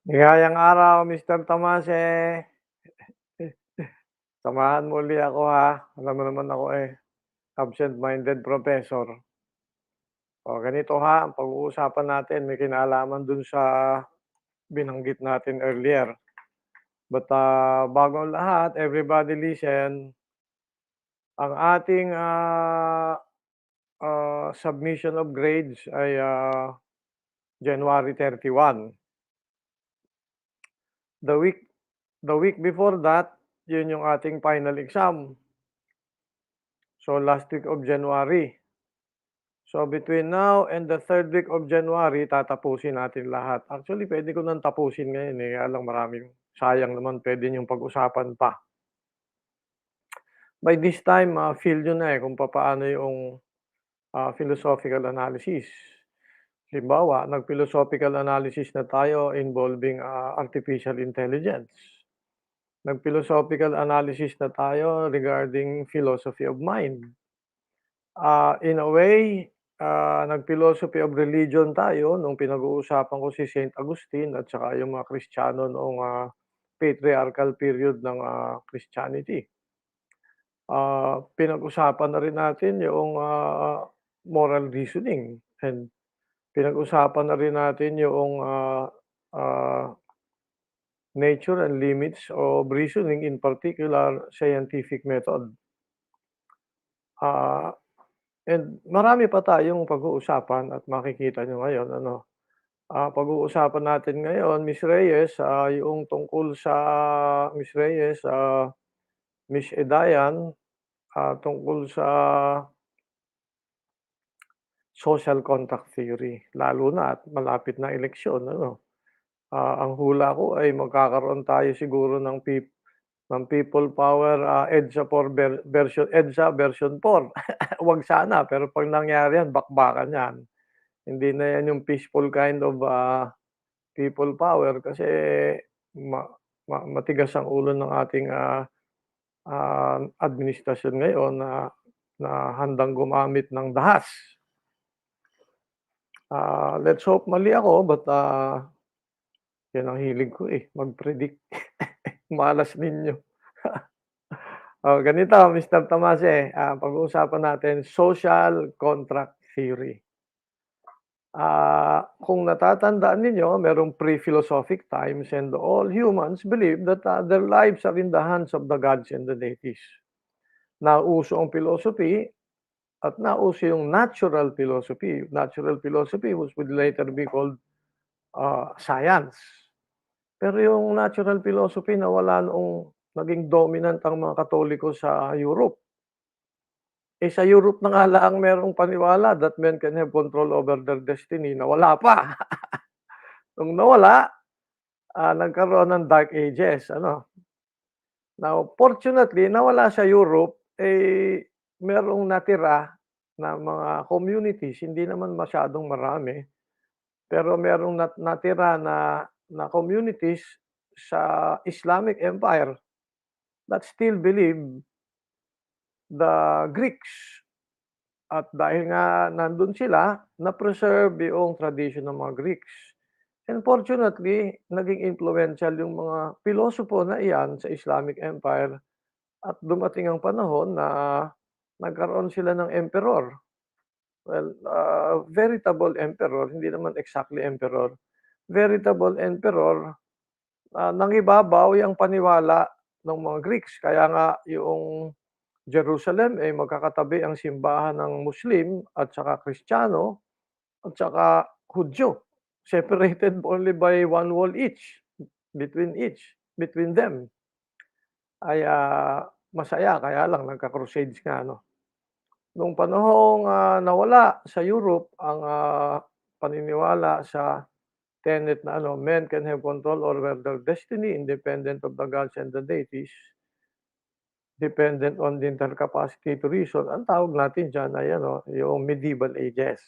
Ligayang araw, Mr. Tamase. Samahan mo uli ako ha. Alam mo naman ako absent-minded professor. O ganito ha, ang pag-uusapan natin may kinalaman dun sa binanggit natin earlier. But bago ang lahat, everybody listen. Ang ating submission of grades ay January 31. The week before that, yun yung ating final exam. So last week of January. So between now and the third week of January, tatapusin natin lahat. Actually, pwede ko nang tapusin ngayon kaya lang maraming sayang naman puwede niyong pag-usapan pa. By this time, feel niyo na kung papaano yung philosophical analysis. Halimbawa, nag-philosophical analysis na tayo involving artificial intelligence. Nag-philosophical analysis na tayo regarding philosophy of mind. In a way, nag-philosophy of religion tayo nung pinag-uusapan ko si Saint Augustine at saka yung mga Kristiyano noong patriarchal period ng Christianity. Pinag-usapan na rin natin yung moral reasoning and pinag-usapan na rin natin yung nature and limits of reasoning, in particular scientific method. And marami pa tayong pag-uusapan at makikita niyo ngayon pag-uusapan natin ngayon, Miss Reyes, yung tungkol sa Miss Reyes, Miss Edayan, tungkol sa social contract theory, lalo na at malapit na eleksyon, ang hula ko ay magkakaroon tayo siguro ng people power, EDSA version 4. Wag sana, pero 'pag nangyari yan, bakbakan yan. Hindi na yan yung peaceful kind of people power kasi matigas ang ulo ng ating administrasyon ngayon na handang gumamit ng dahas. Let's hope mali ako, but yan ang hilig ko mag-predict. Malas ninyo. Ganito Mr. Tamase, pag-uusapan natin social contract theory. Kung natatandaan ninyo, merong pre-philosophic times and all humans believe that their lives are in the hands of the gods and the deities. Nauso ang philosophy at nauso yung natural philosophy. Natural philosophy which would later be called science. Pero yung natural philosophy nawala noong naging dominant ang mga Katoliko sa Europe. Sa Europe na nga lang merong paniwala that men can have control over their destiny, nawala pa. Nung nawala, nagkaroon ng Dark Ages, Now, fortunately, nawala sa Europe, merong natira na mga communities, hindi naman masyadong marami, pero merong natira na communities sa Islamic Empire that still believe the Greeks. At dahil nga nandun sila, na-preserve yung tradition ng mga Greeks. And fortunately, naging influential yung mga pilosopo na iyan sa Islamic Empire at dumating ang panahon na nagkaroon sila ng emperor. Well, veritable emperor, hindi naman exactly emperor. Veritable emperor, nangibabaw yung paniwala ng mga Greeks. Kaya nga yung Jerusalem ay magkakatabi ang simbahan ng Muslim at saka Kristiyano at saka Hudyo, separated only by one wall between them. Ay masaya kaya lang nagka-crusades nga Nung panahong nawala sa Europe ang paniniwala sa tenet na men can have control over their destiny independent of the gods and the deities. Dependent on their capacity to reason, ang tawag natin diyan ay yung medieval ages.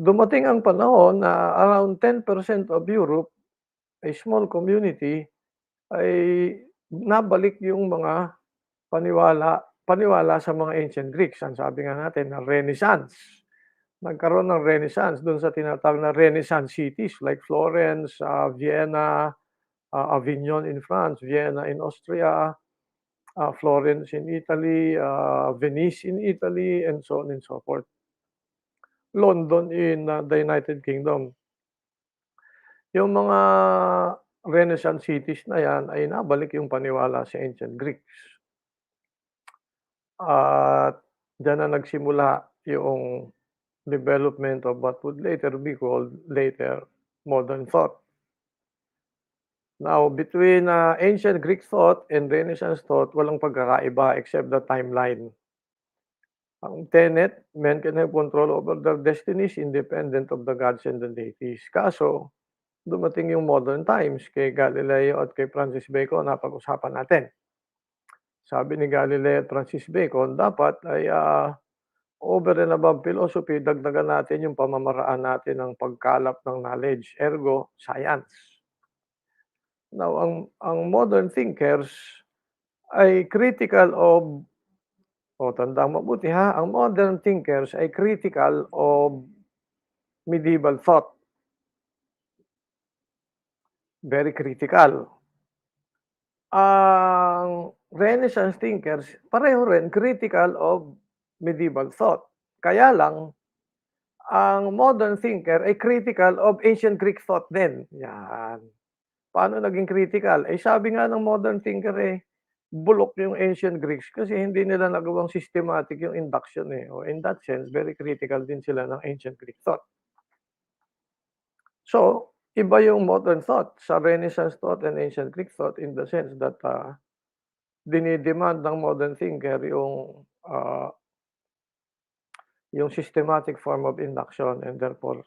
Dumating ang panahon na around 10% of Europe, a small community, ay nabalik yung mga paniwala sa mga ancient Greeks. Ang sabi nga natin na Renaissance. Nagkaroon ng Renaissance dun sa tinatawag na Renaissance cities like Florence, Vienna, Avignon in France, Vienna in Austria, Florence in Italy, Venice in Italy, and so on and so forth. London in, the United Kingdom. Yung mga Renaissance cities na yan ay nabalik yung paniwala sa ancient Greeks. At diyan na nagsimula yung development of what would later be called modern thought. Now, between, ancient Greek thought and Renaissance thought, walang pagkakaiba except the timeline. Ang tenet, men can have control over their destinies independent of the gods and the deities. Kaso, dumating yung modern times kay Galileo at kay Francis Bacon, napag-usapan natin. Sabi ni Galileo at Francis Bacon, dapat ay, over and above philosophy, dagdagan natin yung pamamaraan natin ng pagkalap ng knowledge, ergo science. Now, ang modern thinkers ay critical of tandaan mabuti ha, ang modern thinkers ay critical of medieval thought. Very critical. Ang Renaissance thinkers, pareho rin critical of medieval thought. Kaya lang, ang modern thinker ay critical of ancient Greek thought din. Yan. Paano naging critical? Eh, sabi nga ng modern thinker, bulok yung ancient Greeks kasi hindi nila nagawang systematic yung induction, eh. O in that sense, very critical din sila ng ancient Greek thought. So, iba yung modern thought sa Renaissance thought and ancient Greek thought in the sense that, dinidemand ng modern thinker yung systematic form of induction and therefore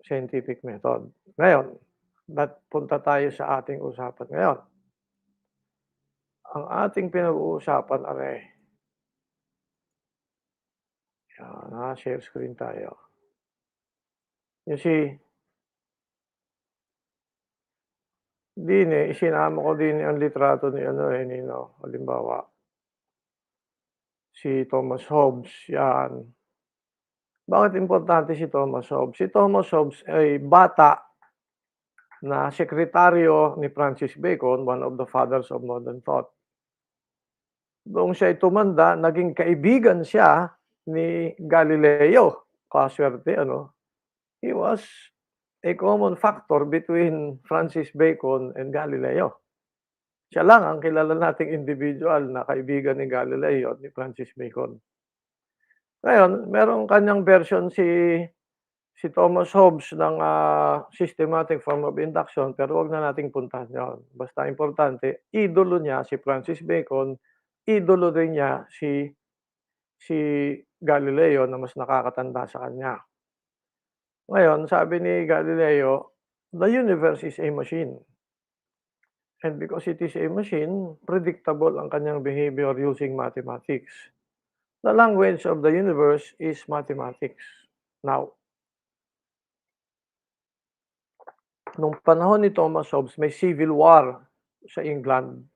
scientific method. Ngayon, punta tayo sa ating usapan ngayon. Ang ating pinag-uusapan yan, share screen tayo. You see, isinama ko din ang litrato ni Nino, halimbawa, si Thomas Hobbes, yan. Bakit importante si Thomas Hobbes? Si Thomas Hobbes ay bata na sekretaryo ni Francis Bacon, one of the fathers of modern thought. Noong siya'y tumanda, naging kaibigan siya ni Galileo. Kaswerte, He was a common factor between Francis Bacon and Galileo. Siya lang ang kilala nating individual na kaibigan ni Galileo at ni Francis Bacon. Ngayon, merong kanyang version si Thomas Hobbes ng, systematic form of induction, pero wag na nating puntahan yun. Basta importante, idolo niya si Francis Bacon, idolo rin niya si Galileo na mas nakakatanda sa kanya. Ngayon, sabi ni Galileo, the universe is a machine. And because it is a machine, predictable ang kanyang behavior using mathematics. The language of the universe is mathematics. Now, nung panahon ni Thomas Hobbes, may civil war sa England.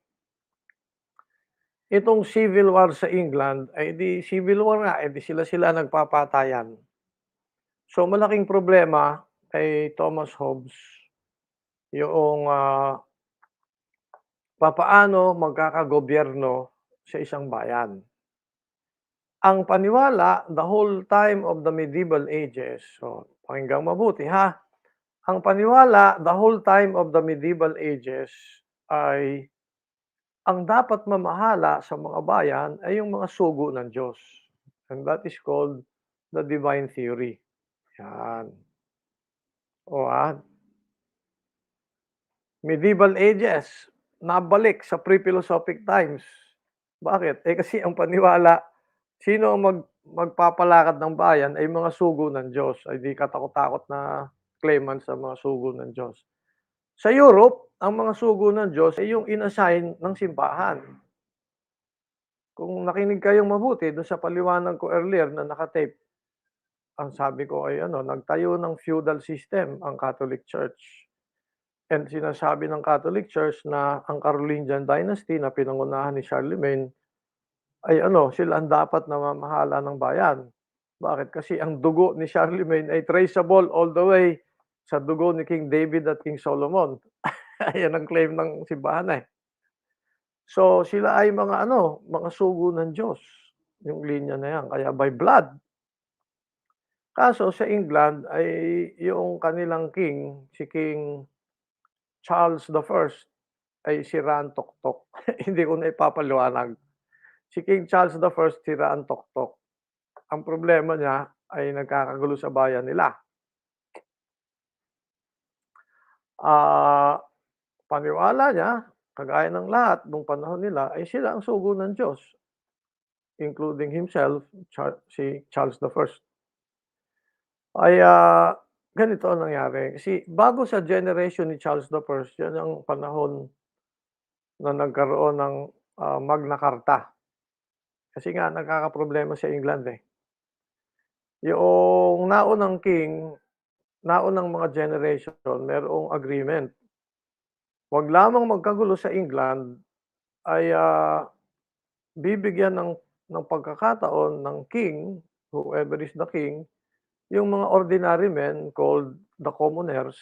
Itong civil war sa England ay civil war nga, di sila nagpapatayan. So malaking problema kay Thomas Hobbes yung, papaano magkakagobyerno sa isang bayan. Ang paniwala, the whole time of the medieval ages, so pakinggang mabuti ha, ang paniwala, the whole time of the medieval ages ay ang dapat mamahala sa mga bayan ay yung mga sugo ng Diyos. And that is called the divine theory. Yan. Medieval ages, nabalik sa pre-philosophic times. Bakit? Kasi ang paniwala, sino ang magpapalakad ng bayan ay mga sugo ng Diyos. Ay di katakot-takot na claimant sa mga sugo ng Diyos. Sa Europe, ang mga sugo ng Diyos ay yung inassign ng simbahan. Kung nakinig kayong mabuti doon sa paliwanag ko earlier na nakatape, ang sabi ko ay nagtayo ng feudal system ang Catholic Church. And sinasabi ng Catholic Church na ang Carolingian dynasty na pinangunahan ni Charlemagne ay sila ang dapat na mamahala ng bayan. Bakit? Kasi ang dugo ni Charlemagne ay traceable all the way sa dugo ni King David at King Solomon. Ayan ang claim ng simbahan, eh. So, sila ay mga ano, mga sugo ng Diyos, yung linya na yan, kaya by blood. Kaso sa England ay yung kanilang king, si King Charles the First ay siraan tuktok. Hindi ko na ipapaliwanag. Si King Charles the First siraan tuktok. Ang problema niya ay nagkakagulo sa bayan nila. Ah, Paniwala niya, kagaya ng lahat nung panahon nila, ay sila ang sugo ng Diyos, including himself, si Charles the First. Ay, ganito ang nangyari, kasi bago sa generation ni Charles the First, yan ang panahon na nagkaroon ng, Magna Carta. Kasi nga nagkakaproblema sa England, eh. Yoong naunang king, naunang mga generation, merong agreement. Wag lamang magkagulo sa England ay, bibigyan ng pagkakataon ng king, whoever is the king, yung mga ordinary men called the commoners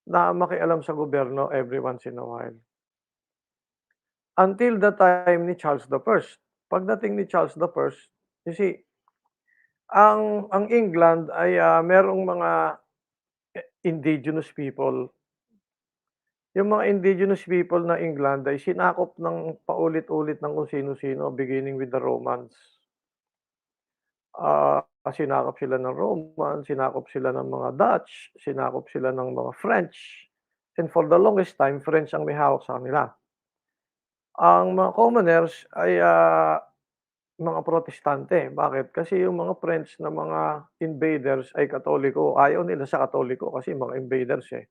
na makialam sa gobyerno every once in a while. Until the time ni Charles the First. Pagdating ni Charles the First, you see, ang England ay, merong mga indigenous people. Yung mga indigenous people na England ay sinakop ng paulit-ulit ng kung sino-sino beginning with the Romans. Sinakop sila ng Roman, sinakop sila ng mga Dutch, sinakop sila ng mga French, and for the longest time, French ang may hawak sa kanila. Ang mga commoners ay, mga protestante. Bakit? Kasi yung mga French na mga invaders ay Katoliko. Ayaw nila sa Katoliko kasi mga invaders, eh.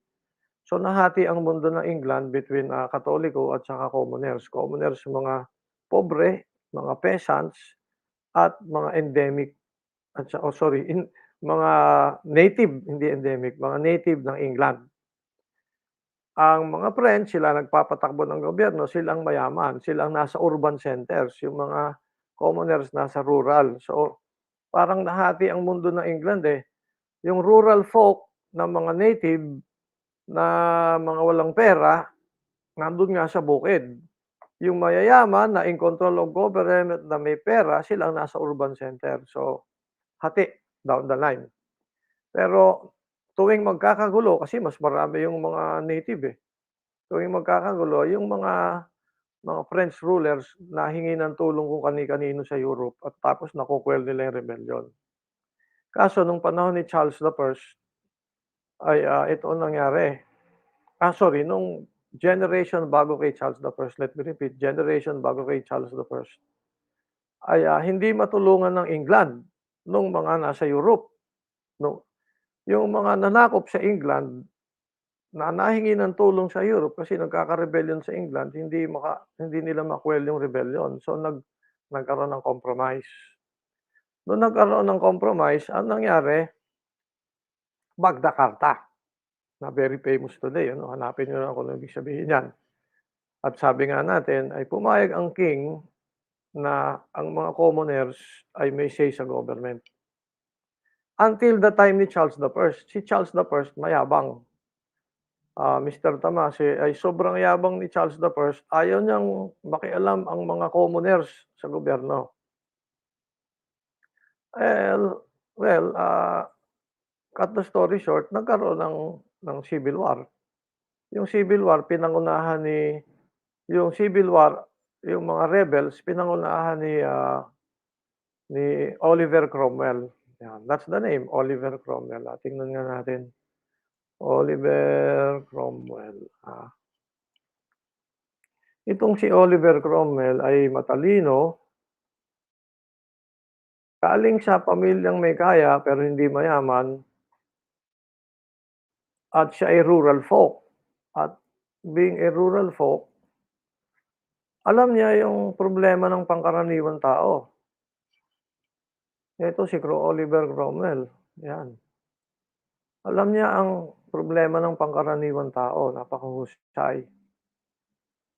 So, nahati ang mundo ng England between, Katoliko at saka commoners. Commoners mga pobre, mga peasants, at mga endemic at sorry, mga native, hindi endemic, mga native ng England. Ang mga French, sila nagpapatakbo ng gobyerno, sila ang mayaman, sila ang nasa urban centers, yung mga commoners nasa rural. So, parang nahati ang mundo ng England, eh. Yung rural folk na mga native na mga walang pera, nandun nga sa bukid. Yung mayayaman na in control of government na may pera, sila ang nasa urban center. So, hati down the line. Pero tuwing magkakagulo, kasi mas marami yung mga native, eh. Tuwing magkakagulo, yung mga French rulers nahingi ng tulong kung kani-kanino sa Europe at tapos nakukwel nila yung rebellion. Kaso nung panahon ni Charles the First ay, ito ang nangyari. Sorry, nung generation bago kay Charles the First, let me repeat, generation bago kay Charles the First, ay, hindi matulungan ng England nung mga nasa Europe, 'no. Yung mga nanakop sa England na nahingi ng tulong sa Europe kasi nagkaka-rebellion sa England, hindi nila makwel yung rebellion. So, nagkaroon ng compromise. Nung nagkaroon ng compromise, ang nangyari, Magna Carta, na very famous today, ano, hanapin niyo lang kung ano ibig sabihin niyan. At sabi nga natin ay pumayag ang king na ang mga commoners ay may say sa government. Until the time ni Charles the First. Si Charles the First mayabang. Mr. Tamasi ay sobrang yabang ni Charles the First, ayaw niyang makialam ang mga commoners sa gobyerno. Well, cut the story short, nagkaroon ng civil war. Yung civil war pinangunahan yung civil war, yung mga rebels pinangunahan ni Oliver Cromwell. Yan, that's the name, Oliver Cromwell. Tingnan nga natin. Oliver Cromwell. Itong si Oliver Cromwell ay matalino, galing sa pamilyang may kaya pero hindi mayaman, at siya ay rural folk. At being a rural folk, alam niya yung problema ng pangkaraniwang tao. Ito si Oliver Cromwell, yan. Alam niya ang problema ng pangkaraniwang tao, napakahusay.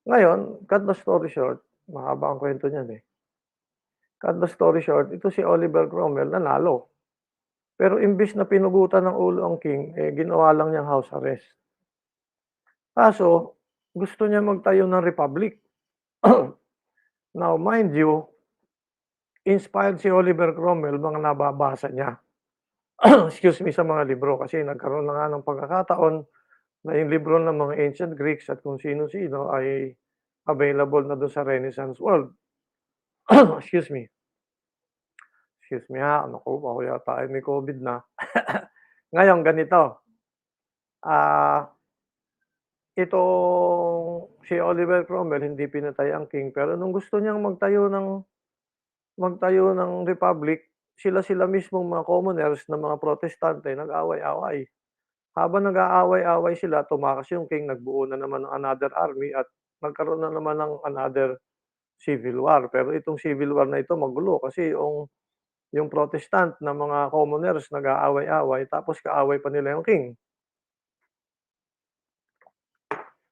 Ngayon, cut the story short, mahaba ang kwento niyan, eh. Cut the story short, ito si Oliver Cromwell nanalo. Pero imbis na pinugutan ng ulo ang king, ginawa lang niyang house arrest. Kaso, gusto niya magtayo ng republic. Now, mind you, inspired si Oliver Cromwell, mga nababasa niya. Excuse me, sa mga libro kasi nagkaroon na nga ng pagkakataon na yung libro ng mga ancient Greeks at kung sino-sino ay available na doon sa Renaissance world. Excuse me. Excuse me ha, naku, ako yata ay may COVID na. Ngayon ganito, ah, itong si Oliver Cromwell hindi pinatay ang king pero nung gusto niyang magtayo ng republic, sila mismong mga commoners na mga protestante nag-away-away. Habang nag-aaway-away sila, tumakas yung king, nagbuo na naman ng another army at nagkaroon na naman ng another civil war. Pero itong civil war na ito magulo kasi yung protestant na mga commoners nag-aaway-away tapos kaaway pa nila yung king.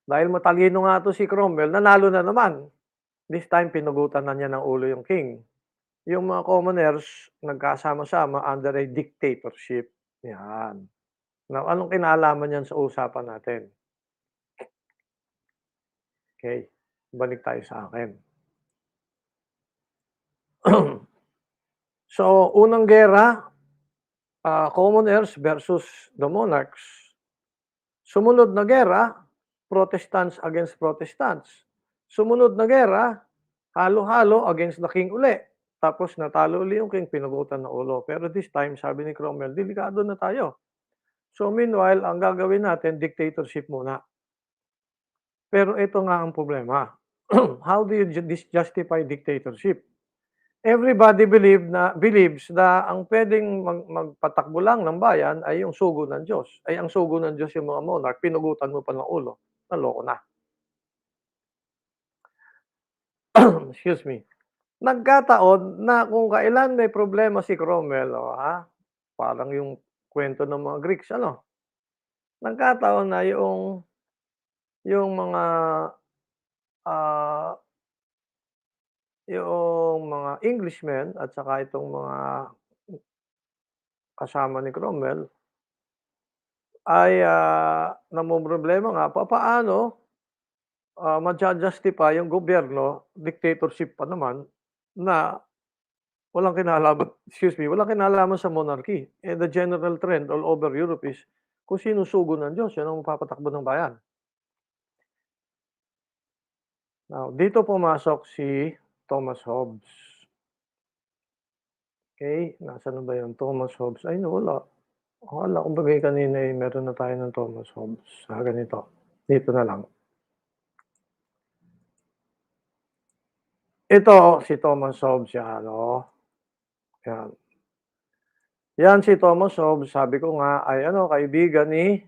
Dahil matalino nga 'to si Cromwell, nanalo na naman. This time pinugutan na niya ng ulo yung king. Yung mga commoners nagkasama-sama under a dictatorship, 'yan. Now, anong kinalaman niyan sa usapan natin? Okay, balik tayo sa akin. So, unang giyera, commoners versus the monarchs. Sumunod na giyera, Protestants against Protestants. Sumunod na giyera, halo-halo against the king uli. Tapos natalo uli yung king, pinugutan ng ulo. Pero this time, sabi ni Cromwell, delikado na tayo. So meanwhile, ang gagawin natin, dictatorship muna. Pero ito nga ang problema. How do you justify dictatorship? Everybody believes na ang pwedeng magpatakbo lang ng bayan ay yung sugo ng Diyos. Ay ang sugo ng Diyos yung mga monarch, pinugutan mo pa ng ulo, naloko na. Excuse me. Nagkataon na kung kailan may problema si Cromwell, parang yung kwento ng mga Greeks, nagkataon na yung mga, ah, yung mga Englishmen at saka itong mga kasama ni Cromwell ay, namomroblema nga papaano, ma-ju-justify yung gobyerno, dictatorship pa naman, na walang kinalaman walang kinalaman sa monarchy. The general trend all over Europe is kung sino sugo ng Diyos, yan ang mapapatakbo ng bayan. Now, dito pumasok si Thomas Hobbes. Okay, nasaan na ba yung Thomas Hobbes? Ay nawala. Akala ko bagay kanina, meron na tayo ng Thomas Hobbes. Ganito, dito na lang. Ito si Thomas Hobbes yan, yan. Yan si Thomas Hobbes, sabi ko nga ay kaibigan ni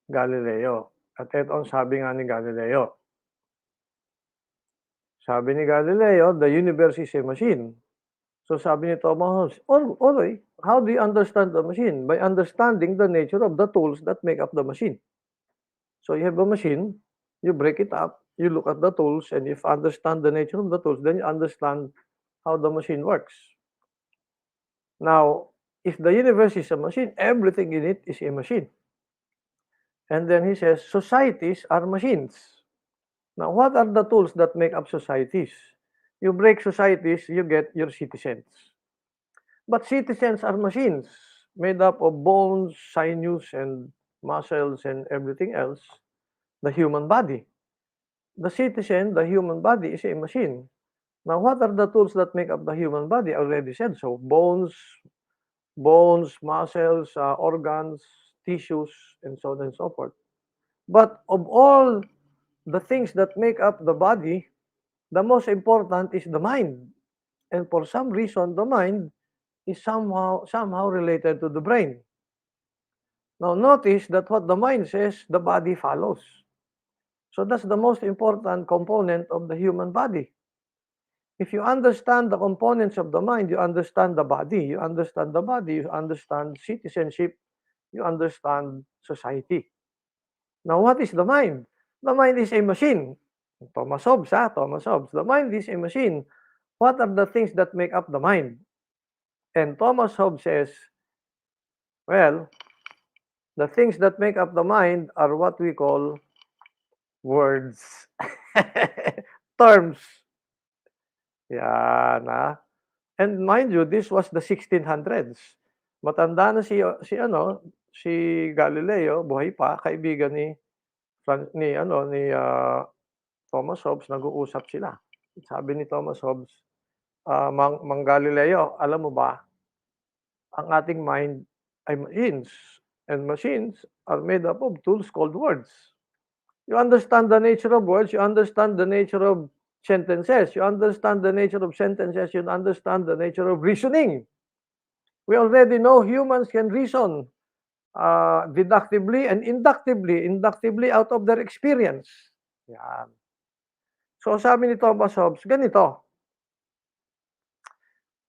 Galileo. At ito ang sabi nga ni Galileo. Sabi ni Galileo, the universe is a machine. So sabi ni Thomas Hobbes, alright, how do you understand the machine? By understanding the nature of the tools that make up the machine. So you have a machine, you break it up, you look at the tools, and if you understand the nature of the tools, then you understand how the machine works. Now, if the universe is a machine, everything in it is a machine. And then he says, societies are machines. Now, what are the tools that make up societies? You break societies, you get your citizens. But citizens are machines made up of bones, sinews, and muscles, and everything else, the human body. The citizen, the human body, is a machine. Now, what are the tools that make up the human body? I already said so. Bones, muscles, organs, tissues, and so on and so forth. But of all the things that make up the body, the most important is the mind. And for some reason, the mind is somehow related to the brain. Now, notice that what the mind says, the body follows. So that's the most important component of the human body. If you understand the components of the mind, you understand the body. You understand the body, you understand citizenship, you understand society. Now, what is the mind? The mind is a machine. Thomas Hobbes. The mind is a machine what are the things that make up the mind? And Thomas Hobbes says, well, the things that make up the mind are what we call words. Terms. Yan, And mind you, this was the 1600s. Matanda na si Galileo, buhay pa, kaibigan ni Thomas Hobbes, nag-uusap sila. Sabi ni Thomas Hobbes, Mang Galileo, alam mo ba, ang ating mind ay machines, and machines are made up of tools called words. You understand the nature of words, you understand the nature of sentences, you understand the nature of sentences, you understand the nature of reasoning. We already know humans can reason deductively and inductively out of their experience. Yan. So sabi ni Thomas Hobbes, ganito,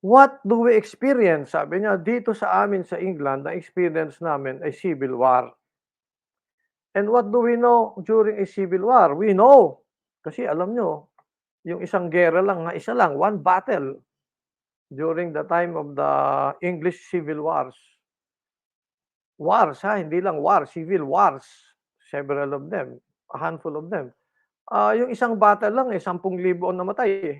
what do we experience? Sabi niya, dito sa amin sa England, na experience namin ay civil war. And what do we know during a civil war? We know, kasi alam nyo, yung isang gera lang, isa lang, one battle during the time of the English civil wars. Wars, hindi lang war, civil wars. Several of them, a handful of them. Yung isang battle lang, 10,000 ang namatay eh.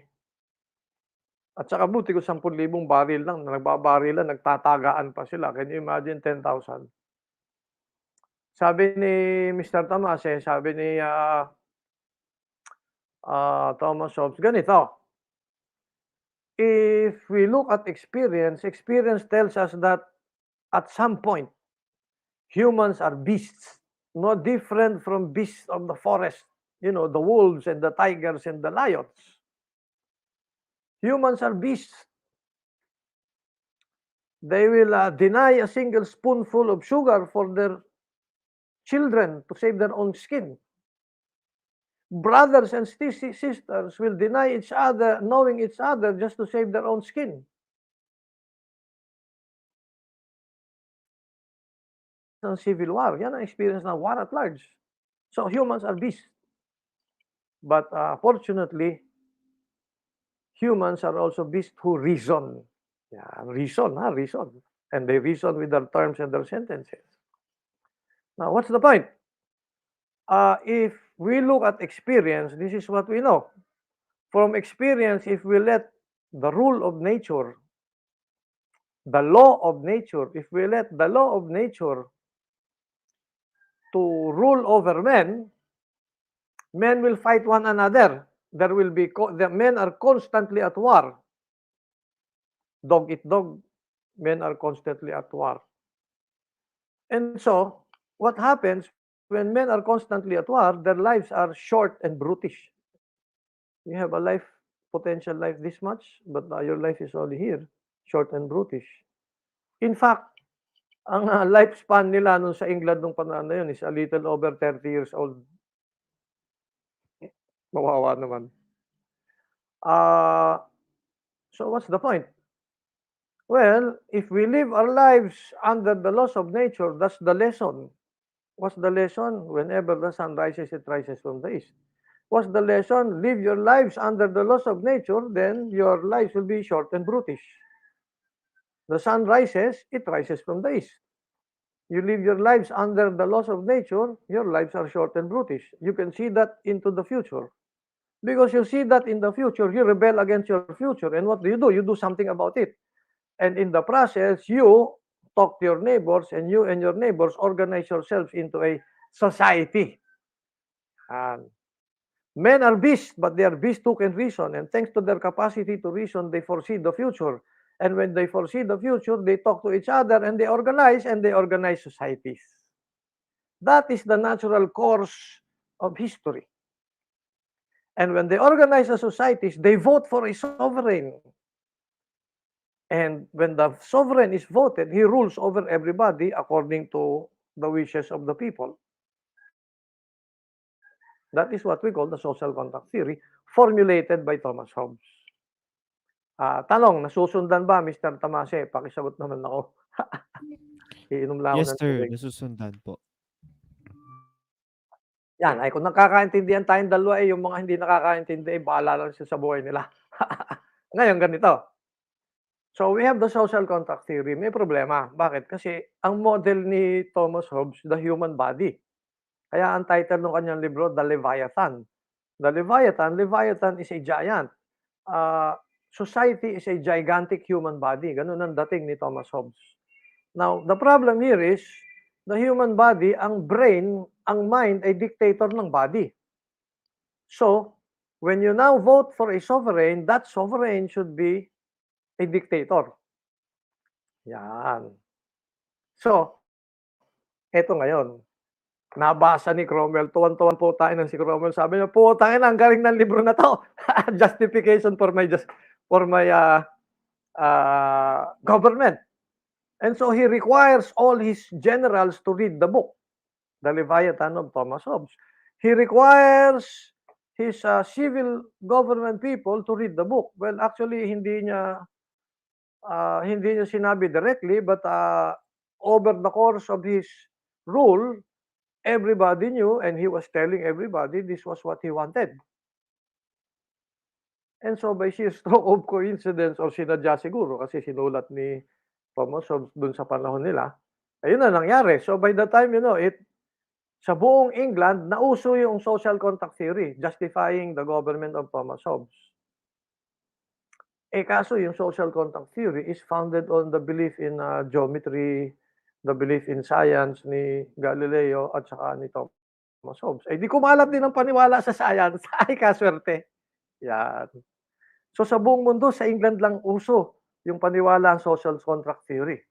At saka buti kung 10,000 baril lang, nagbabarilan, nagtatagaan pa sila. Can you imagine 10,000? Sabi ni Mr. Tamase, sabi ni Thomas Hobbes, ganito, if we look at experience, experience tells us that at some point, humans are beasts, no different from beasts of the forest, the wolves and the tigers and the lions. Humans are beasts. They will deny a single spoonful of sugar for their children to save their own skin. Brothers and sisters will deny each other, knowing each other just to save their own skin. Ng civil war, yan ang experience ng war at large. So humans are beasts. But fortunately, humans are also beasts who reason. Yeah, reason. And they reason with their terms and their sentences. Now, what's the point? If we look at experience, this is what we know. From experience, if we let the rule of nature, the law of nature, if we let the law of nature to rule over men, men will fight one another. The men are constantly at war. Dog eat dog, men are constantly at war. And so, what happens when men are constantly at war, their lives are short and brutish. You have a potential life this much, but your life is only here, short and brutish. In fact, ang lifespan nila nung sa England nung panahon na yun is a little over 30 years old. Mawawa naman. So what's the point? Well, if we live our lives under the laws of nature, that's the lesson. What's the lesson? Whenever the sun rises, it rises from the east. What's the lesson? Live your lives under the laws of nature, then your lives will be short and brutish. The sun rises, it rises from the east. You live your lives under the laws of nature, your lives are short and brutish. You can see that into the future. Because you see that in the future, you rebel against your future. And what do? You do something about it. And in the process, you talk to your neighbors, and you and your neighbors organize yourselves into a society. And men are beasts, but they are beasts who can reason. And thanks to their capacity to reason, they foresee the future. And when they foresee the future, they talk to each other, and they organize societies. That is the natural course of history. And when they organize the societies, they vote for a sovereign. And when the sovereign is voted, he rules over everybody according to the wishes of the people. That is what we call the social contract theory, formulated by Thomas Hobbes. Tanong, nasusundan ba, Mr. Tamase? Pakisagot naman ako. Iinom lang ako Yes, ng sir. tubig. Nasusundan po. Yan, ay kung nakakaintindihan tayong dalawa, yung mga hindi nakakaintindi, bahala lang siya sa buhay nila. Ngayon ganito, so we have the social contract theory, may problema. Bakit? Kasi ang model ni Thomas Hobbes, the human body. Kaya ang title ng kanyang libro, The Leviathan. The Leviathan is a giant. Uh, Society is a gigantic human body. Ganun ang dating ni Thomas Hobbes. Now, the problem here is, the human body, ang brain, ang mind ay dictator ng body. So, when you now vote for a sovereign, that sovereign should be a dictator. Yan. So, eto ngayon, nabasa ni Cromwell, tuwan-tuwan po tayo ng si Cromwell. Sabi niya, putangina, ang galing ng libro na to. Justification for my government. And so he requires all his generals to read the book, The Leviathan of Thomas Hobbes. He requires his civil government people to read the book. Well, actually, hindi niya sinabi directly, but over the course of his rule, everybody knew, and he was telling everybody this was what he wanted. And so by sheer stroke of coincidence or sinadya siguro kasi sinulat ni Thomas Hobbes dun sa panahon nila, ayun na nangyari. So by the time, sa buong England, nauso yung social contract theory, justifying the government of Thomas Hobbes. Kaso yung social contract theory is founded on the belief in geometry, the belief in science ni Galileo at saka ni Thomas Hobbes. Di kumalat din ang paniwala sa science. Ay, kaswerte. Yan. So sa buong mundo, sa England lang uso yung paniwala ang social contract theory.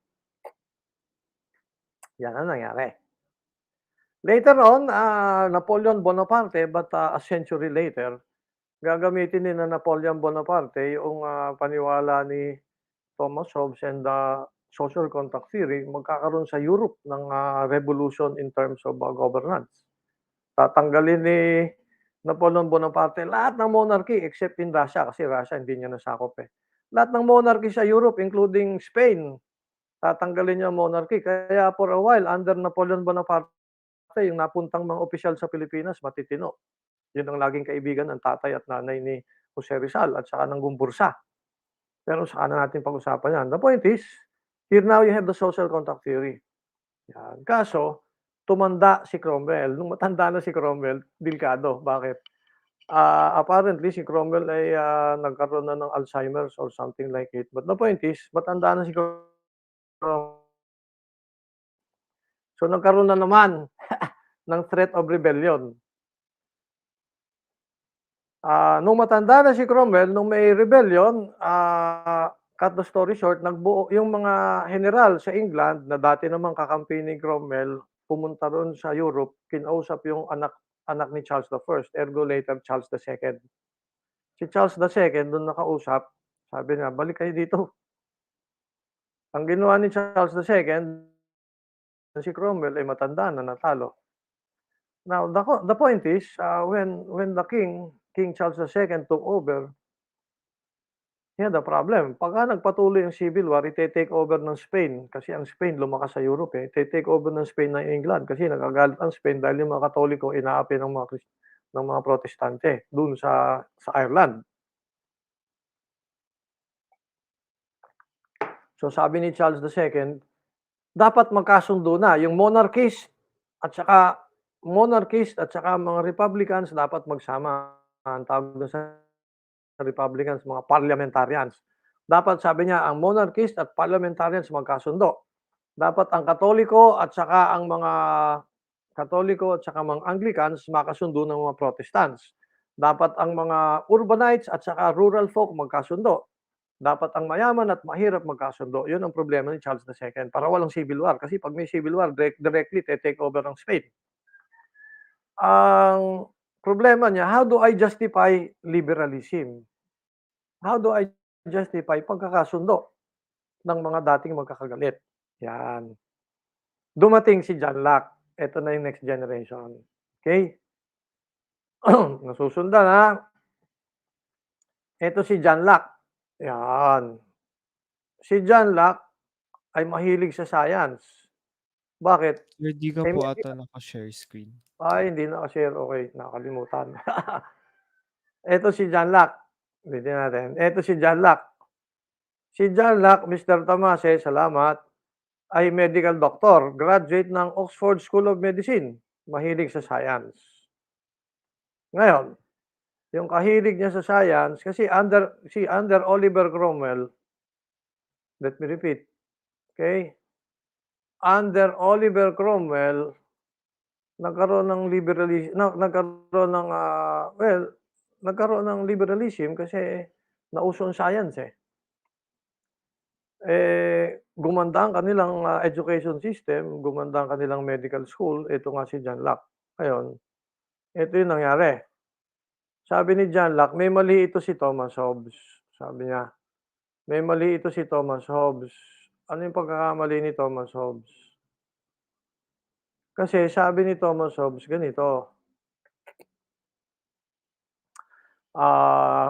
Yan ang nangyari. Later on, Napoleon Bonaparte, but a century later, gagamitin ni Napoleon Bonaparte yung paniwala ni Thomas Hobbes and the social contract theory, magkakaroon sa Europe ng revolution in terms of governance. Tatanggalin ni Napoleon Bonaparte lahat ng monarchy except in Russia, kasi Russia hindi niya nasakop eh. Lahat ng monarchy sa Europe, including Spain, tatanggalin niya ang monarchy. Kaya for a while, under Napoleon Bonaparte, yung napuntang mga opisyal sa Pilipinas, matitino. Yun ang laging kaibigan ng tatay at nanay ni Jose Rizal at saka ng Gumbursa. Pero saka na natin pag-usapan yan. The point is, here now you have the social contract theory. Yan. Kaso, tumanda si Cromwell. Nung matanda na si Cromwell, delikado. Bakit? Apparently, si Cromwell ay nagkaroon na ng Alzheimer's or something like it. But the point is, matanda na si Cromwell. So, nagkaroon na naman ng threat of rebellion. Nung matanda na si Cromwell, nung may rebellion, cut the story short, nagbuo yung mga general sa England na dati namang kakampi ni Cromwell, pumunta roon sa Europe, kinausap yung anak ni Charles I, ergo later Charles II. Si Charles II, doon nakausap, sabi niya, balik kayo dito. Ang ginawa ni Charles II, si Cromwell ay matanda na, natalo. Now, the point is, when the King Charles II took over, he had a problem. Pagka nagpatuloy ang civil war, ite-take over ng Spain, kasi ang Spain lumakas sa Europe eh. Ite-take over ng Spain ng England kasi nagagalit ang Spain dahil yung mga Katoliko inaapi ng mga Protestante dun sa Ireland. So sabi ni Charles II, dapat magkasundo na yung monarchist at saka mga Republicans dapat magsama. Ang tawag sa Republicans, mga parliamentarians. Dapat, sabi niya, ang monarchist at parliamentarians magkasundo. Dapat ang Katoliko at saka mga Anglicans makasundo ng mga Protestants. Dapat ang mga urbanites at saka rural folk magkasundo. Dapat ang mayaman at mahirap magkasundo. Yun ang problema ni Charles II. Para walang civil war. Kasi pag may civil war, directly take over ng Spain. Ang problema niya, how do I justify liberalism? How do I justify pagkakasundo ng mga dating magkakagalit? Yan. Dumating si John Locke. Ito na yung next generation. Okay? Nasusundan ha. Ito si John Locke. Yan. Si John Locke ay mahilig sa science. Bakit? Hindi ka po ata naka-share screen. Ay, hindi naka-share. Okay, nakalimutan. Ito si John Locke. Ulitin natin. Eto si John Locke. Si John Locke, Mr. Tomase, salamat, ay medical doctor, graduate ng Oxford School of Medicine, mahilig sa science. Ngayon, yung kahilig niya sa science kasi under Oliver Cromwell, let me repeat, okay? Under Oliver Cromwell, nagkaroon ng nagkaroon ng liberalism kasi nauso ang science, eh. Gumanda ang kanilang, education system, gumanda ang kanilang medical school, ito nga si John Locke. Ngayon, ito yung nangyari. Sabi ni John Locke, may mali ito si Thomas Hobbes. Sabi niya, may mali ito si Thomas Hobbes. Ano yung pagkakamali ni Thomas Hobbes? Kasi sabi ni Thomas Hobbes ganito,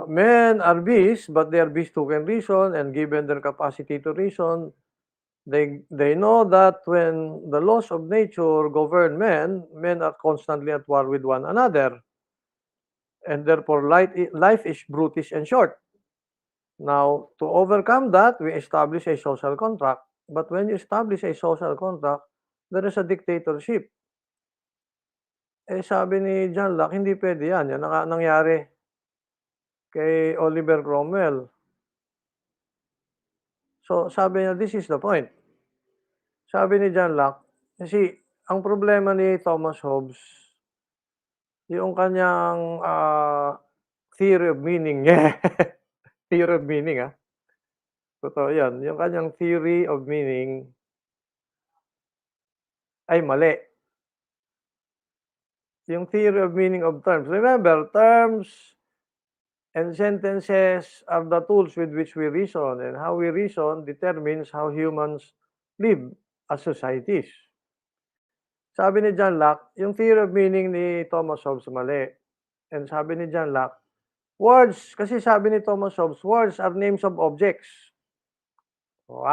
men are beasts, but they are beasts who can reason, and given their capacity to reason, they know that when the laws of nature govern men, men are constantly at war with one another, and therefore life is brutish and short. Now, to overcome that, we establish a social contract. But when you establish a social contract, there is a dictatorship. Sabi ni John Locke, hindi pwede yan. Yan ang nangyari kay Oliver Cromwell. So, sabi niya, this is the point. Sabi ni John Locke, kasi ang problema ni Thomas Hobbes, yung kanyang theory of meaning. Theory of meaning, totoo yan. Yung kanyang theory of meaning ay mali. Yung theory of meaning of terms. Remember, terms and sentences are the tools with which we reason, and how we reason determines how humans live as societies. Sabi ni John Locke, yung theory of meaning ni Thomas Hobbes mali. And sabi ni John Locke, words, kasi sabi ni Thomas Hobbes, words are names of objects. O,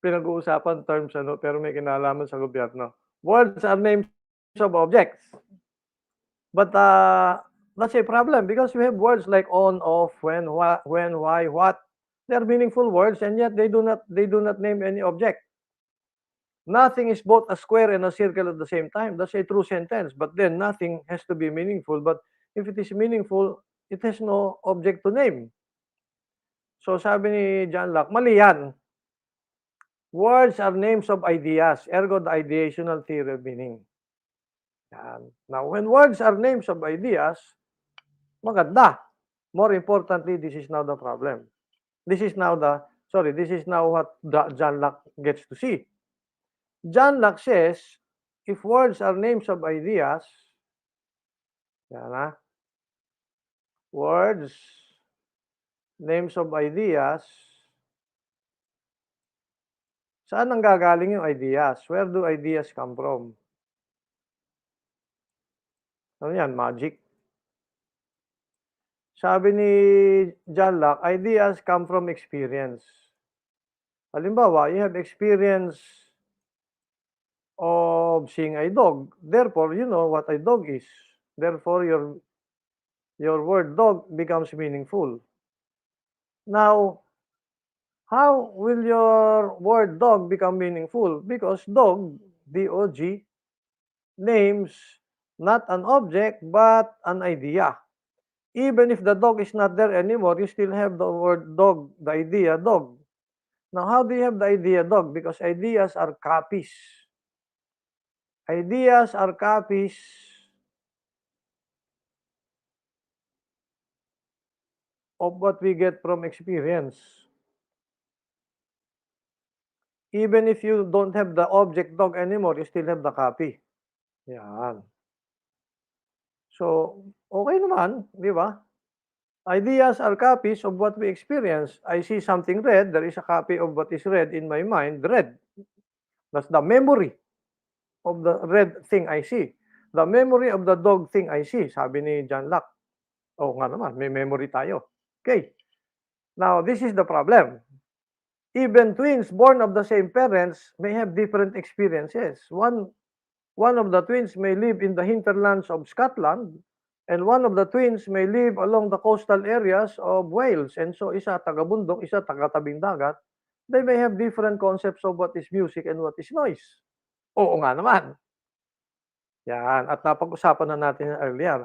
pinag-uusapan terms, pero may kinalaman sa gobyerno. Words are names of objects. But that's a problem because we have words like on, off, when, why, what. They are meaningful words, and yet they do not name any object. Nothing is both a square and a circle at the same time. That's a true sentence. But then nothing has to be meaningful. But if it is meaningful, it has no object to name. So sabi ni John Locke, mali yan. Words are names of ideas, ergo the ideational theory of meaning. Yan. Now, when words are names of ideas, maganda. More importantly, this is now the problem. This is now what John Locke gets to see. John Locke says, if words are names of ideas, yan words, names of ideas, saan nanggagaling yung ideas? Where do ideas come from? Ano yan? Magic? Sabi ni John Locke, ideas come from experience. Halimbawa, you have experience of seeing a dog. Therefore, you know what a dog is. Therefore, your word dog becomes meaningful. Now, how will your word dog become meaningful? Because dog, D-O-G, names not an object but an idea. Even if the dog is not there anymore, you still have the word dog, the idea dog. Now, how do you have the idea dog? Because ideas are copies. Ideas are copies of what we get from experience. Even if you don't have the object dog anymore, you still have the copy. Yan. So, okay naman, di ba? Ideas are copies of what we experience. I see something red, there is a copy of what is red in my mind, red. That's the memory of the red thing I see. The memory of the dog thing I see, sabi ni John Locke. Oo nga naman, may memory tayo. Okay. Now, this is the problem. Even twins born of the same parents may have different experiences. One of the twins may live in the hinterlands of Scotland, And one of the twins may live along the coastal areas of Wales. And so isa taga-bundok, isa taga-tabing dagat. They may have different concepts of what is music and what is noise. Oo nga naman. Yan, at napag-usapan na natin yan earlier.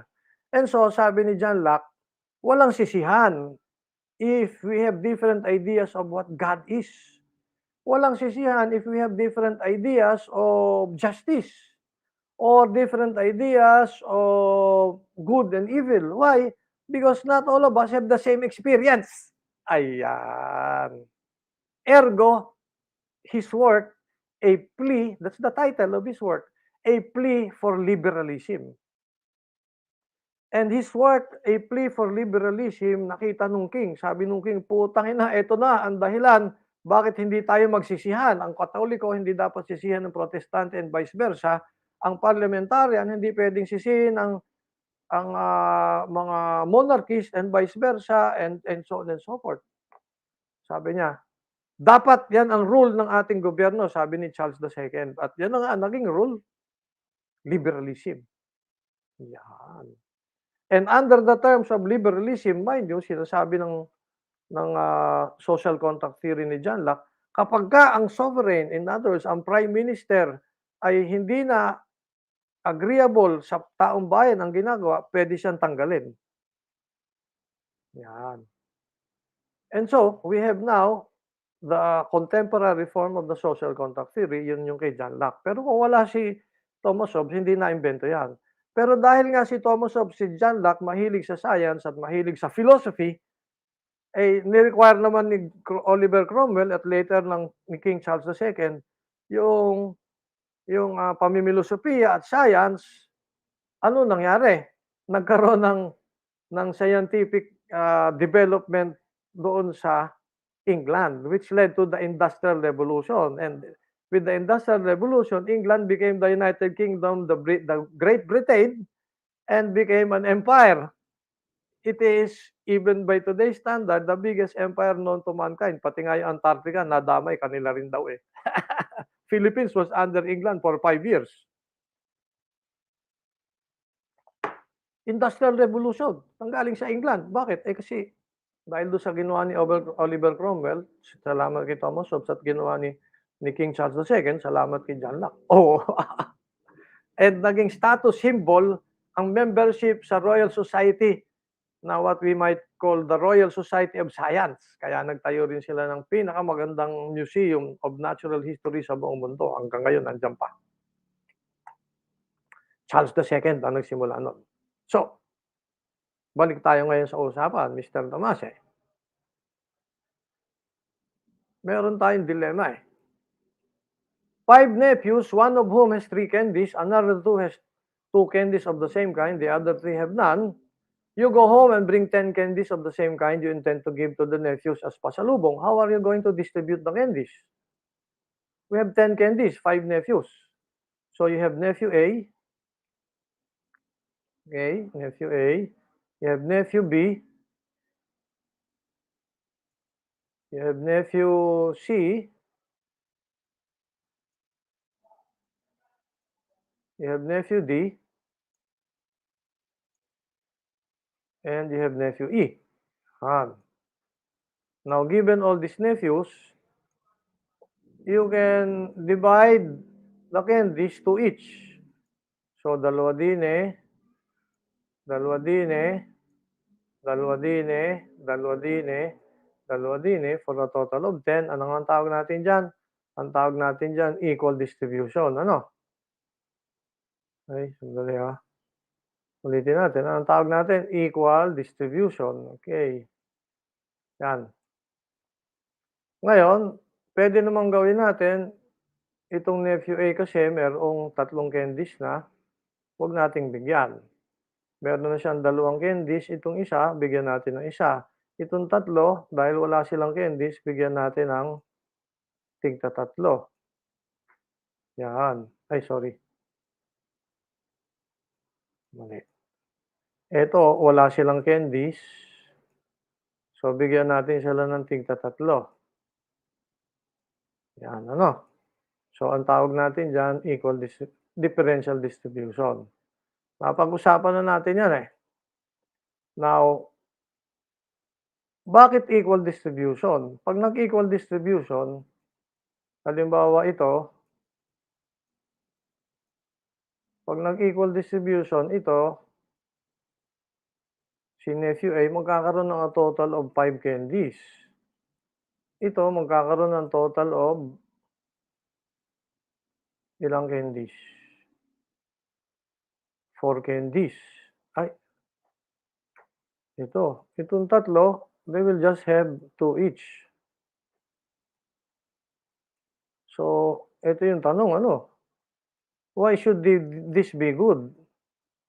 And so, sabi ni John Locke, walang sisihan if we have different ideas of what God is. Walang sisihan if we have different ideas of justice or different ideas of good and evil. Why? Because not all of us have the same experience. Ayan. Ergo, his work, a plea, that's the title of his work, a plea for liberalism. And his work, A Plea for Liberalism, nakita nung king. Sabi nung king, putang ina, eto na ang dahilan bakit hindi tayo magsisihan. Ang Katoliko hindi dapat sisihan ng Protestante and vice versa. Ang parliamentarian hindi pwedeng sisihin ang mga monarchist and vice versa and so on and so forth. Sabi niya, dapat yan ang rule ng ating gobyerno, sabi ni Charles II. At yan ang naging rule, liberalism. Yan. And under the terms of liberalism, mind you, sinasabi ng social contract theory ni John Locke, kapagka ang sovereign, in other words, ang prime minister ay hindi na agreeable sa taong bayan ang ginagawa, pwede siyang tanggalin. Yan. And so, we have now the contemporary form of the social contract theory, yun yung kay John Locke. Pero kung wala si Thomas Hobbes, hindi na-imbento yan. Pero dahil nga si Thomas Hobbes, si John Locke, mahilig sa science at mahilig sa philosophy, eh, ni-require naman ni Oliver Cromwell at later ni King Charles II yung pamimilosopiya at science. Ano nangyari? Nagkaroon ng scientific development doon sa England, which led to the Industrial Revolution. And with the Industrial Revolution, England became the United Kingdom, the Great Britain, and became an empire. It is, even by today's standard, the biggest empire known to mankind. Pati nga yung Antarctica, nadamay, kanila rin daw eh. Philippines was under England for 5 years. Industrial Revolution, nanggaling sa England. Bakit? Eh kasi dahil doon sa ginawa ni Oliver Cromwell, salamat kay Thomas Hobbes, at ginawa ni King Charles II, salamat kay John Locke. Oh. And naging status symbol ang membership sa Royal Society, na what we might call the Royal Society of Science. Kaya nagtayo rin sila ng pinakamagandang museum of natural history sa buong mundo. Hanggang ngayon, nandiyan pa. Charles II ang nagsimula nun. So, balik tayo ngayon sa usapan, Mr. Tomase. Meron tayong dilemma eh. 5 nephews, one of whom has 3 candies, another 2 has 2 candies of the same kind, the other 3 have none. You go home and bring 10 candies of the same kind you intend to give to the nephews as pasalubong. How are you going to distribute the candies? We have 10 candies, 5 nephews. So you have nephew A. Okay, nephew A. You have nephew B. You have nephew C. You have nephew D. And you have nephew E. Now, given all these nephews, you can divide the candies to each. So, dalawa din eh, dalawa din eh, dalawa din eh, dalawa din eh, dalawa din eh, for a total of 10. Ano ang tawag natin dyan? Ang tawag natin dyan, equal distribution. Ano? Ay, sandali ha. Ulitin natin. Anong tawag natin? Equal distribution. Okay. Yan. Ngayon, pwede namang gawin natin, itong nephew A kasi merong 3 candies na, huwag nating bigyan. Meron na siyang 2 candies, itong isa, bigyan natin ng isa. Itong 3, dahil wala silang candies, bigyan natin ng tig-3. Yan. Ay, sorry. Mali. Ito, wala silang candies. So, bigyan natin sila ng tig-3. Yan, ano? So, ang tawag natin dyan, differential distribution. Napag-usapan na natin yan eh. Now, bakit equal distribution? 'Pag nag-equal distribution, halimbawa ito, 'pag nag-equal distribution ito, si nephew A magkakaroon ng a total of 5 candies. Ito magkakaroon ng total of ilang candies? 4 candies. Ay, itong tatlo, they will just have 2 each. So, ito yung tanong ano, why should this be good?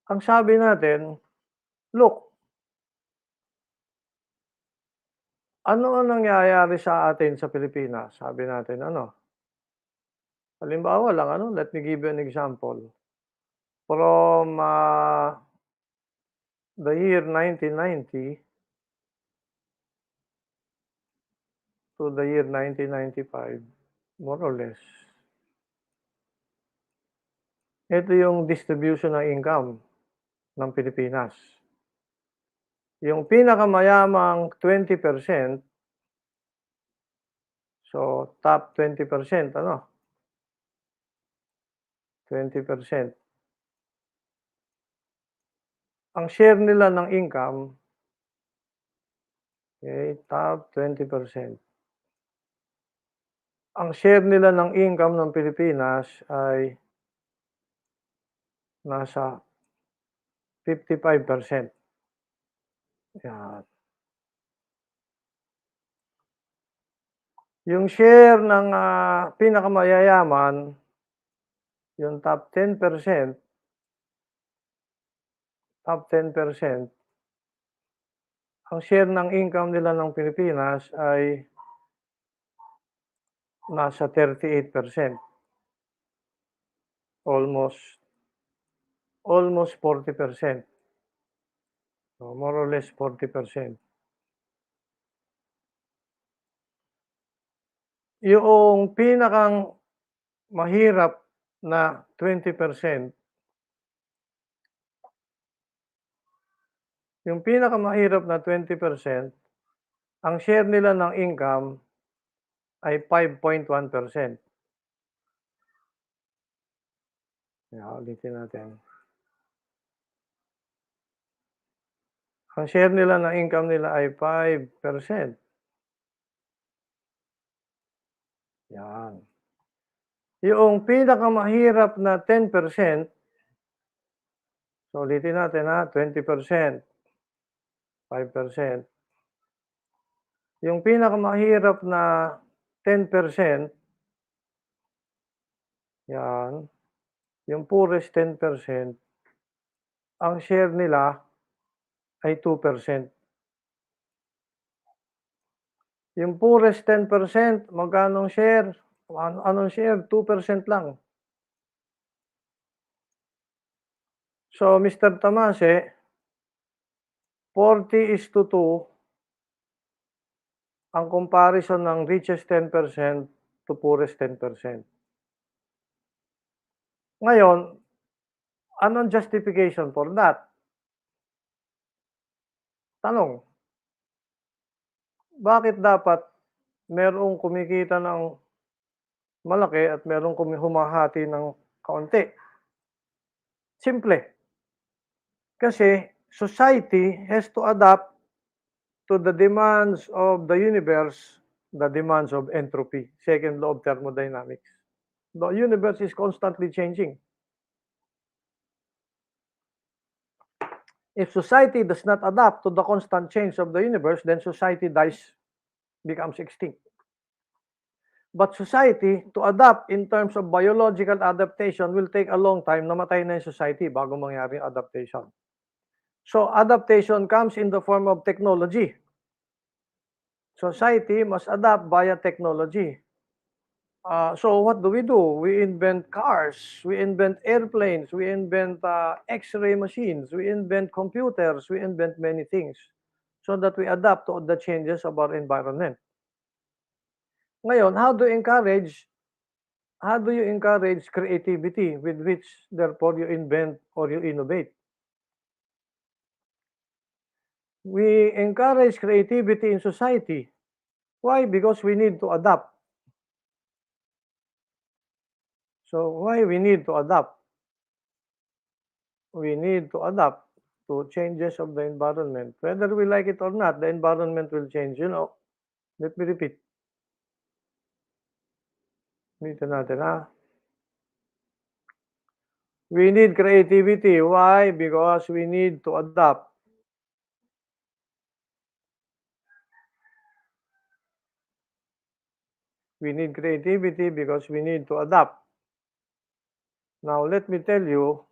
Ang sabi natin, look, ano ang nangyayari sa atin sa Pilipinas? Sabi natin ano, halimbawa lang ano, let me give you an example. From the year 1990 to the year 1995, more or less, ito yung distribution ng income ng Pilipinas. Yung pinakamayamang 20%, so top 20%, ano? 20%. Ang share nila ng income, okay, top 20%. Ang share nila ng income ng Pilipinas ay nasa 55%. Yan. Yung share ng pinakamayayaman, yung top 10%, ang share ng income nila ng Pilipinas ay nasa 38%. Almost 40%. So, more or less 40%. Yung pinakang mahirap na 20%, yung pinakamahirap na 20%, ang share nila ng income ay 5.1%. Ulitin natin. Ang share nila ng income nila ay 5%. Yan. Yung pinakamahirap na 10%, so ulitin natin 20%, 5%. Yung pinakamahirap na 10%, yan, yung poorest 10%, ang share nila ay 2%. Yung poorest 10%, magkano ang share? Anong share? 2% lang. So, Mr. Tamase, 40:2 ang comparison ng richest 10% to poorest 10%. Ngayon, anong justification for that? Tanong, bakit dapat merong kumikita ng malaki at merong humahati ng kaunti? Simple. Kasi society has to adapt to the demands of the universe, the demands of entropy, second law of thermodynamics. The universe is constantly changing. If society does not adapt to the constant change of the universe, then society dies, becomes extinct. But society, to adapt in terms of biological adaptation, will take a long time. Namatay na yung society bago mangyari yung adaptation. So, adaptation comes in the form of technology. Society must adapt via technology. So, what do? We invent cars, we invent airplanes, we invent X-ray machines, we invent computers, we invent many things so that we adapt to the changes of our environment. Ngayon, how do you encourage creativity with which therefore you invent or you innovate? We encourage creativity in society. Why? Because we need to adapt. So why we need to adapt? We need to adapt to changes of the environment. Whether we like it or not, the environment will change. Let me repeat. Dito natin, ha? We need creativity. Why? Because we need to adapt. We need creativity because we need to adapt. Now, let me tell you,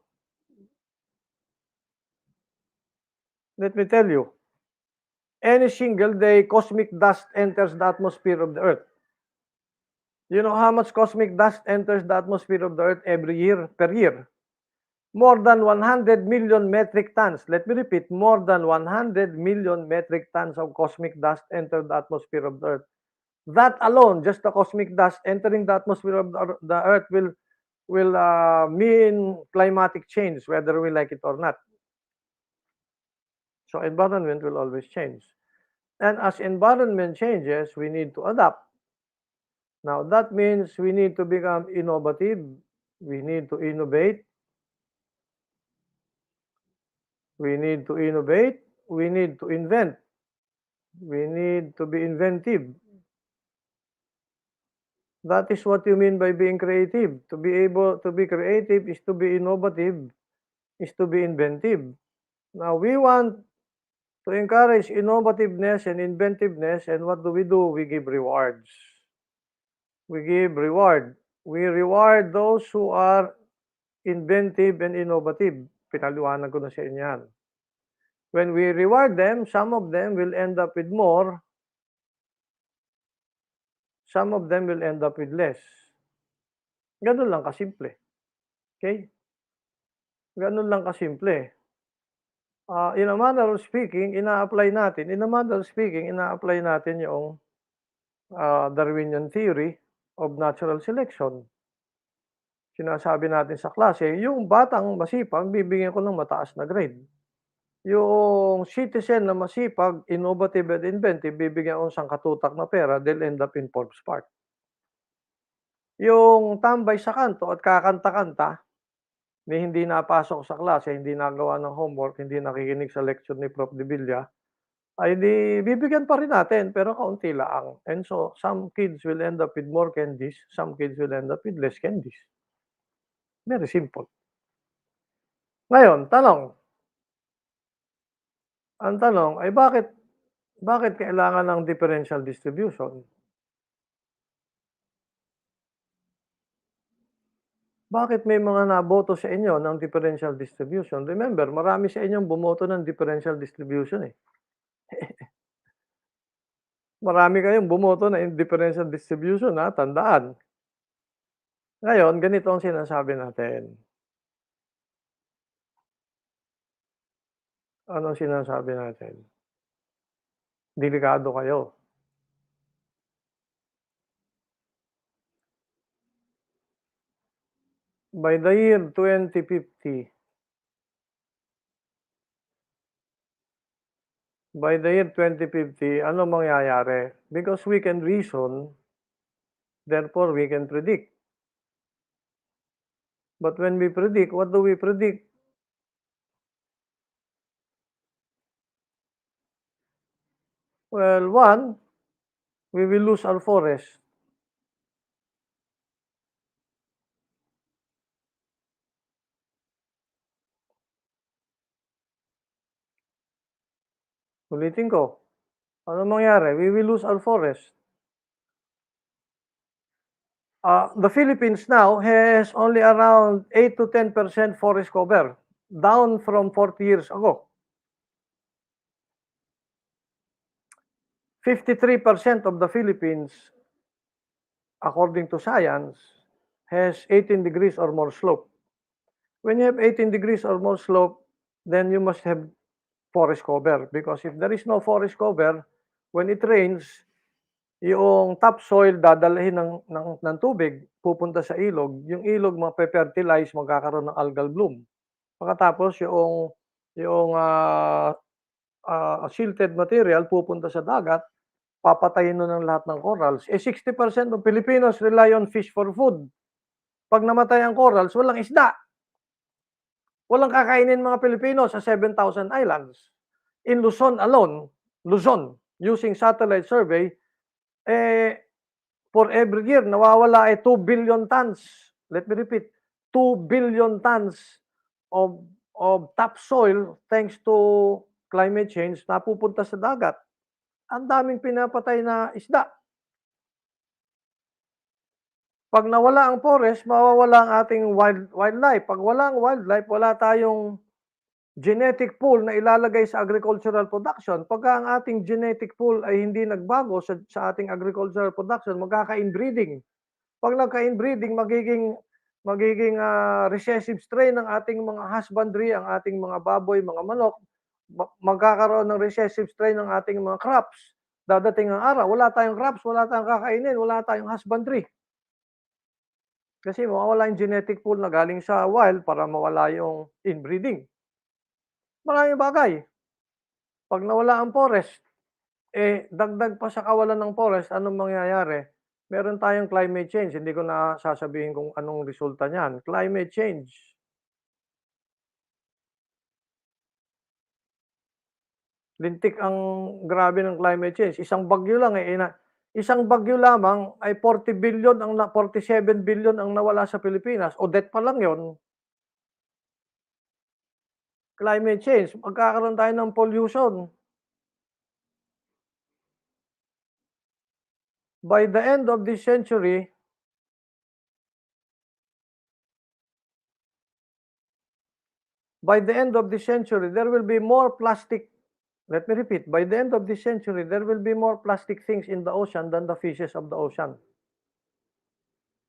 any single day, cosmic dust enters the atmosphere of the Earth. You know how much cosmic dust enters the atmosphere of the Earth every year, per year? More than 100 million metric tons. Let me repeat, more than 100 million metric tons of cosmic dust enter the atmosphere of the Earth. That alone, just the cosmic dust entering the atmosphere of the Earth will mean climatic change, whether we like it or not. So environment will always change. And as environment changes, we need to adapt. Now, that means we need to become innovative. We need to innovate. We need to innovate. We need to invent. We need to be inventive. That is what you mean by being creative. To be able to be creative is to be innovative, is to be inventive. Now, we want to encourage innovativeness and inventiveness, and what do? We give rewards. We give reward. We reward those who are inventive and innovative. Pinaliwanag ko na sa inyo yan. When we reward them, some of them will end up with more, some of them will end up with less. Ganun lang kasimple. Okay? Ganun lang kasimple. In a manner of speaking, ina-apply natin yung Darwinian theory of natural selection. Sinasabi natin sa klase, yung batang masipag, bibigyan ko ng mataas na grade. Yung citizen na masipag, innovative and inventive, bibigyan ko ng sangkatutak na pera, they'll end up in Forbes Park. Yung tambay sa kanto at kakanta-kanta, ni hindi napasok sa klase, hindi nagawa ng homework, hindi nakikinig sa lecture ni Prof. De Villa, ay di bibigyan pa rin natin, pero kaunti lang. And so, some kids will end up with more candies, some kids will end up with less candies. Very simple. Ngayon, ang tanong ay bakit kailangan ng differential distribution? Bakit may mga naboto sa inyo ng differential distribution? Remember, marami sa inyong bumoto ng differential distribution eh. Marami kayong bumoto na differential distribution, ha, tandaan. Ngayon, ganito ang sinasabi natin. Ano ang sinasabi natin? Delikado kayo. By the year 2050, ano mangyayari? Because we can reason, therefore we can predict. But when we predict, what do we predict? Well, one, we will lose our forest. Ulitin ko, ano mangyari? We will lose our forest. The Philippines now has only around 8 to 10% forest cover, down from 40 years ago. 53% of the Philippines, according to science, has 18 degrees or more slope. When you have 18 degrees or more slope, then you must have forest cover. Because if there is no forest cover, when it rains, yung topsoil dadalhin ng tubig, pupunta sa ilog. Yung ilog silted material pupunta sa dagat, papatayin nun ang lahat ng corals. 60% of Filipinos rely on fish for food. 'Pag namatay ang corals, walang isda. Walang kakainin mga Pilipino sa 7,000 islands. In Luzon alone, Luzon, using satellite survey, for every year, nawawala 2 billion tons. Let me repeat, 2 billion tons of topsoil thanks to climate change na pupunta sa dagat. Ang daming pinapatay na isda. Pag nawala ang forest, mawawala ang ating wildlife. Pag wala ang wildlife, wala tayong genetic pool na ilalagay sa agricultural production. Pagka ang ating genetic pool ay hindi nagbago sa ating agricultural production, magkaka-inbreeding. Pag nagka-inbreeding, magiging recessive strain ng ating mga husbandry, ang ating mga baboy, mga manok, magkakaroon ng recessive strain ng ating mga crops. Dadating ang araw, wala tayong crops, wala tayong kakainin, wala tayong husbandry. Kasi mawawala yung genetic pool na galing sa wild para mawala yung inbreeding. Maraming bagay. Pag nawala ang forest, dagdag pa sa kawalan ng forest, anong mangyayari? Meron tayong climate change. Hindi ko na sasabihin kung anong resulta niyan. Climate change. Lintik ang grabe ng climate change. Isang bagyo lang isang bagyo lamang ay 47 billion ang nawala sa Pilipinas. O death pa lang 'yon. Climate change, magkakaroon tayo ng pollution. By the end of this century, there will be more plastic. Let me repeat, by the end of this century, there will be more plastic things in the ocean than the fishes of the ocean.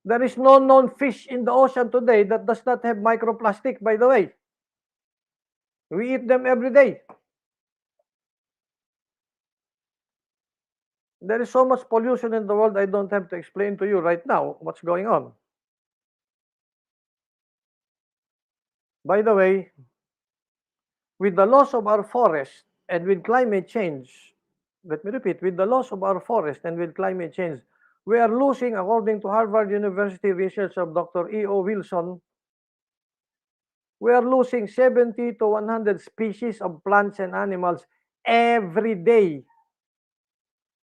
There is no known fish in the ocean today that does not have microplastic, by the way. We eat them every day. There is so much pollution in the world, I don't have to explain to you right now what's going on. By the way, with the loss of our forest and with climate change, let me repeat, with the loss of our forest and with climate change, we are losing, according to Harvard University research of Dr. E.O. Wilson, we are losing 70 to 100 species of plants and animals every day.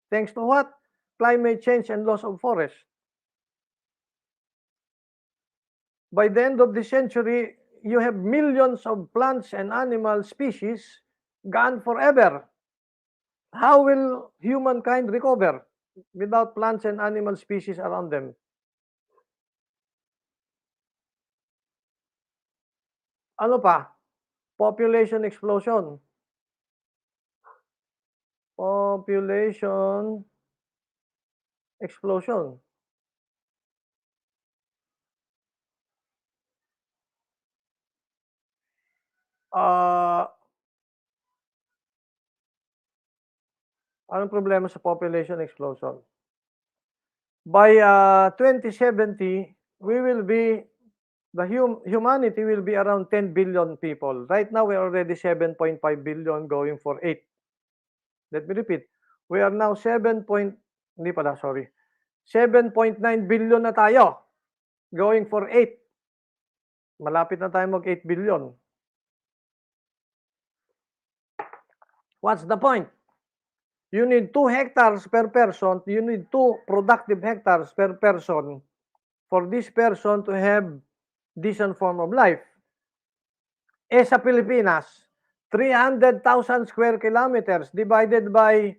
Thanks to what? Climate change and loss of forest. By the end of the century, you have millions of plants and animal species gone forever. How will humankind recover without plants and animal species around them? Ano pa? Population explosion. Population explosion. Anong problema sa population explosion? By 2070, humanity will be around 10 billion people. Right now, we're already 7.5 billion going for 8. Let me repeat. We are now 7.9 billion na tayo. Going for 8. Malapit na tayo mag 8 billion. What's the point? You need 2 hectares per person. You need 2 productive hectares per person for this person to have decent form of life. Sa Pilipinas, 300,000 square kilometers divided by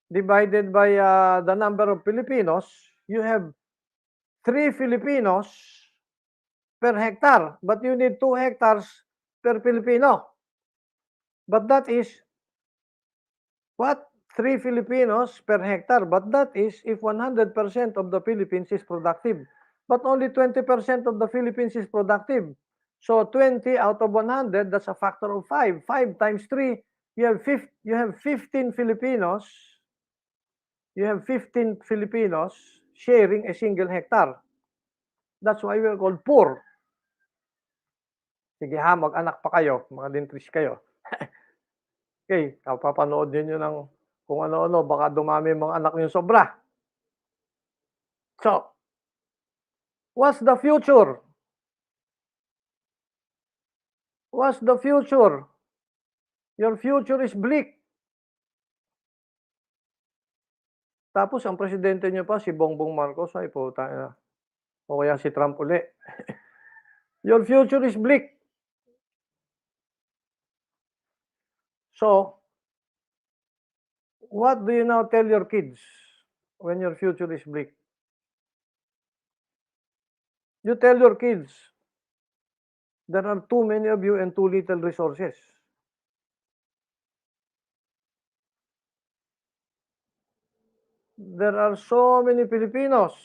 the number of Filipinos, you have 3 Filipinos per hectare, but you need 2 hectares per Filipino. But that is what? 3 Filipinos per hectare, but that is if 100% of the Philippines is productive. But only 20% of the Philippines is productive. So 20 out of 100, that's a factor of 5. 5 times 3, you have 15 Filipinos. You have 15 Filipinos sharing a single hectare. That's why we're called poor. Sige ha, mag-anak pa kayo, mga dentist kayo. Okay, kapapanood ninyo ng kung ano-ano, baka dumami yung mga anak niyong sobra. So, what's the future? What's the future? Your future is bleak. Tapos ang presidente niyo pa si Bongbong Marcos, ay putang, o kaya si Trump uli. Your future is bleak. So, what do you now tell your kids when your future is bleak? You tell your kids, there are too many of you and too little resources. There are so many Filipinos.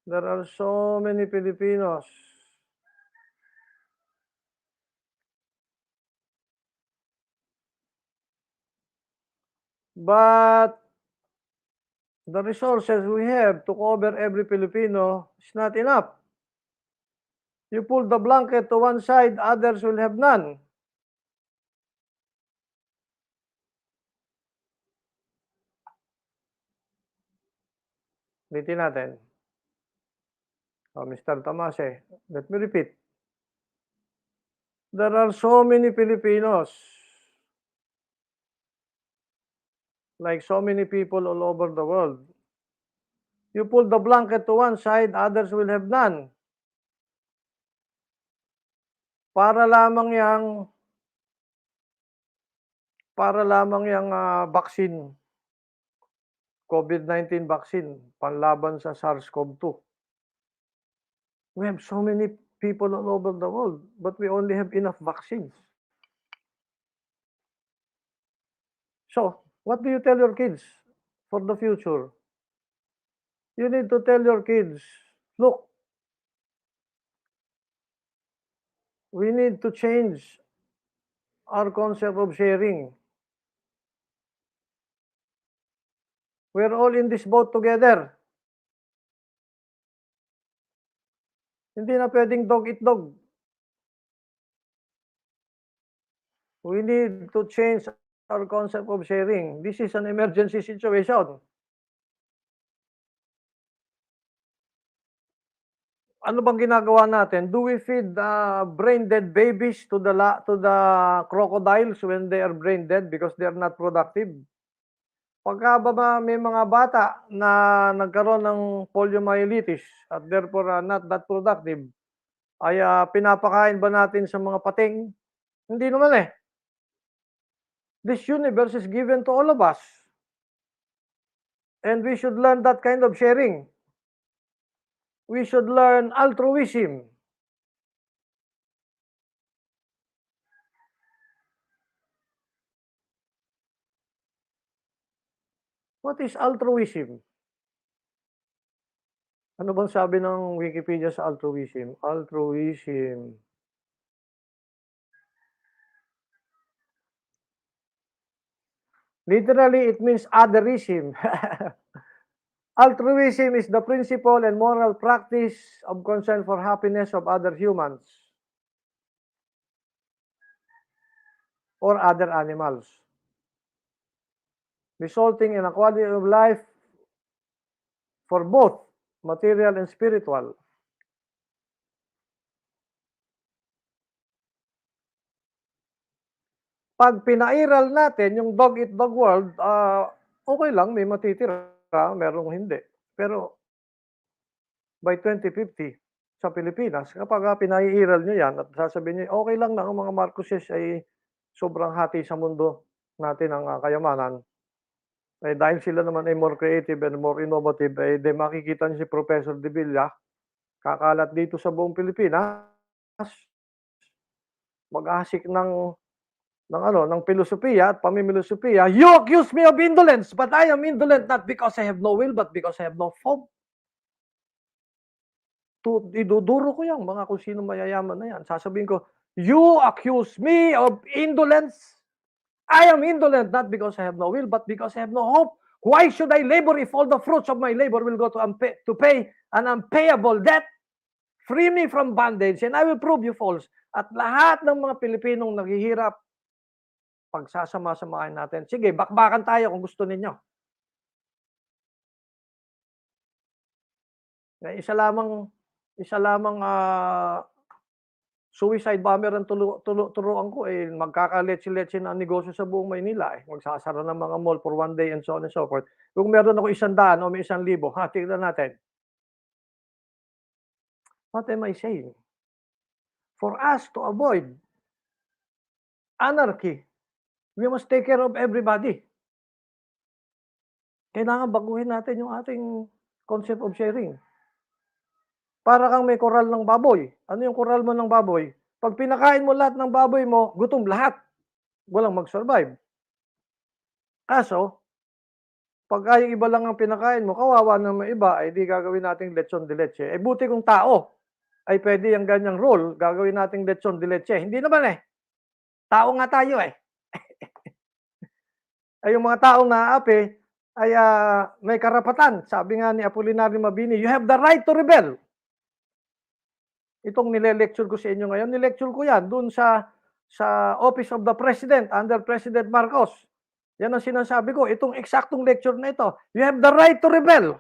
There are so many Filipinos. But the resources we have to cover every Filipino is not enough. You pull the blanket to one side, others will have none. Ulitin natin. Mr. Tamase, let me repeat. There are so many Filipinos, like so many people all over the world. You pull the blanket to one side, others will have none. Para lamang yang vaccine, COVID-19 vaccine, panlaban sa SARS-CoV-2. We have so many people all over the world, but we only have enough vaccines. So, what do you tell your kids for the future? You need to tell your kids, look, we need to change our concept of sharing. We're all in this boat together. Hindi na pwedeng dog eat dog. We need to change our concept of sharing. This is an emergency situation. Ano bang ginagawa natin? Do we feed brain dead babies to the crocodiles when they are brain dead because they are not productive? Pagka ba may mga bata na nagkaroon ng poliomyelitis at therefore not that productive, ay pinapakain ba natin sa mga pating? Hindi naman eh. This universe is given to all of us. And we should learn that kind of sharing. We should learn altruism. What is altruism? Ano bang sabi ng Wikipedia sa altruism? Altruism. Literally, it means otherism. Altruism is the principle and moral practice of concern for happiness of other humans or other animals, resulting in a quality of life for both material and spiritual. Pag pinairal natin yung dog eat dog world, okay lang, may matitira, merong hindi. Pero by 2050 sa Pilipinas, kapag pinairal nyo yan at sasabihin nyo, okay lang na ang mga Marcoses ay sobrang hati sa mundo natin ang kayamanan, eh, dahil sila naman ay more creative and more innovative, eh, makikita niyo si Professor De Villa, kakalat dito sa buong Pilipinas, mag-aasik ng filosofiya at pamimilosofiya. You accuse me of indolence, but I am indolent not because I have no will, but because I have no hope. Iduduro ko yan, mga kung sino mayayaman na yan. Sasabihin ko, you accuse me of indolence. I am indolent not because I have no will, but because I have no hope. Why should I labor if all the fruits of my labor will go to pay an unpayable debt? Free me from bondage, and I will prove you false. At lahat ng mga Pilipinong naghihirap, pagsasama-samahin natin. Sige, bakbakan tayo kung gusto ninyo. Na isa lamang, suicide bomber ang turuan ko, magkakaletse-letse na ang negosyo sa buong Maynila, Magsasara ng mga mall for 1 day and so on and so forth. Kung meron ako 100 o may 1,000, tignan natin. What am I saying? For us to avoid anarchy, we must take care of everybody. Kailangan baguhin natin yung ating concept of sharing. Para kang may koral ng baboy. Ano yung koral mo ng baboy? Pag pinakain mo lahat ng baboy mo, gutom lahat. Walang mag-survive. Kaso, pagka yung iba lang ang pinakain mo, kawawa naman iba, ay di gagawin nating lechon de leche. Buti kung tao ay pwede yung ganyang role, gagawin nating lechon de leche. Hindi naman Tao nga tayo Ay yung mga taong naaapi ay may karapatan. Sabi nga ni Apolinario Mabini, you have the right to rebel. Itong nile-lecture ko sa inyo ngayon, nilecture ko yan doon sa Office of the President under President Marcos. Yan ang sinasabi ko, itong eksaktong lecture na ito. You have the right to rebel.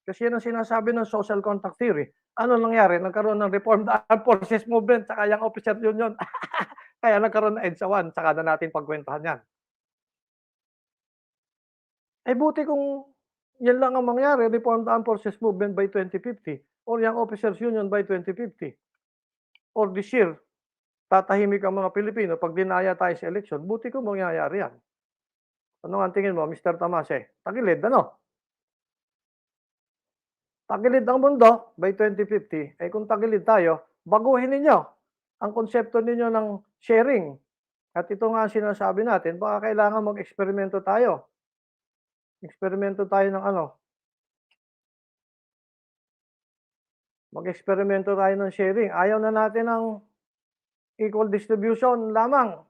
Kasi yan ang sinasabi ng social contact theory. Ano nangyari? Nagkaroon ng Reformed Armed Forces Movement sa kayang officer union. Kaya nagkaroon ng EDSA 1, saka na natin pagkwentahan yan. Buti kung yan lang ang mangyari, Reformed Armed Forces Movement by 2050 or yung Officers Union by 2050 or this year, tatahimik ang mga Pilipino pag dinaya tayo sa election, buti kung mangyayari yan. Ano ang tingin mo, Mr. Tamase? Tagilid, ano? Tagilid ang mundo by 2050, kung tagilid tayo, baguhin ninyo ang konsepto ninyo ng sharing. At ito nga sinasabi natin, baka kailangan mag-eksperimento tayo. Eksperimento tayo ng mag-eksperimento tayo ng sharing. Ayaw na natin ng equal distribution lamang.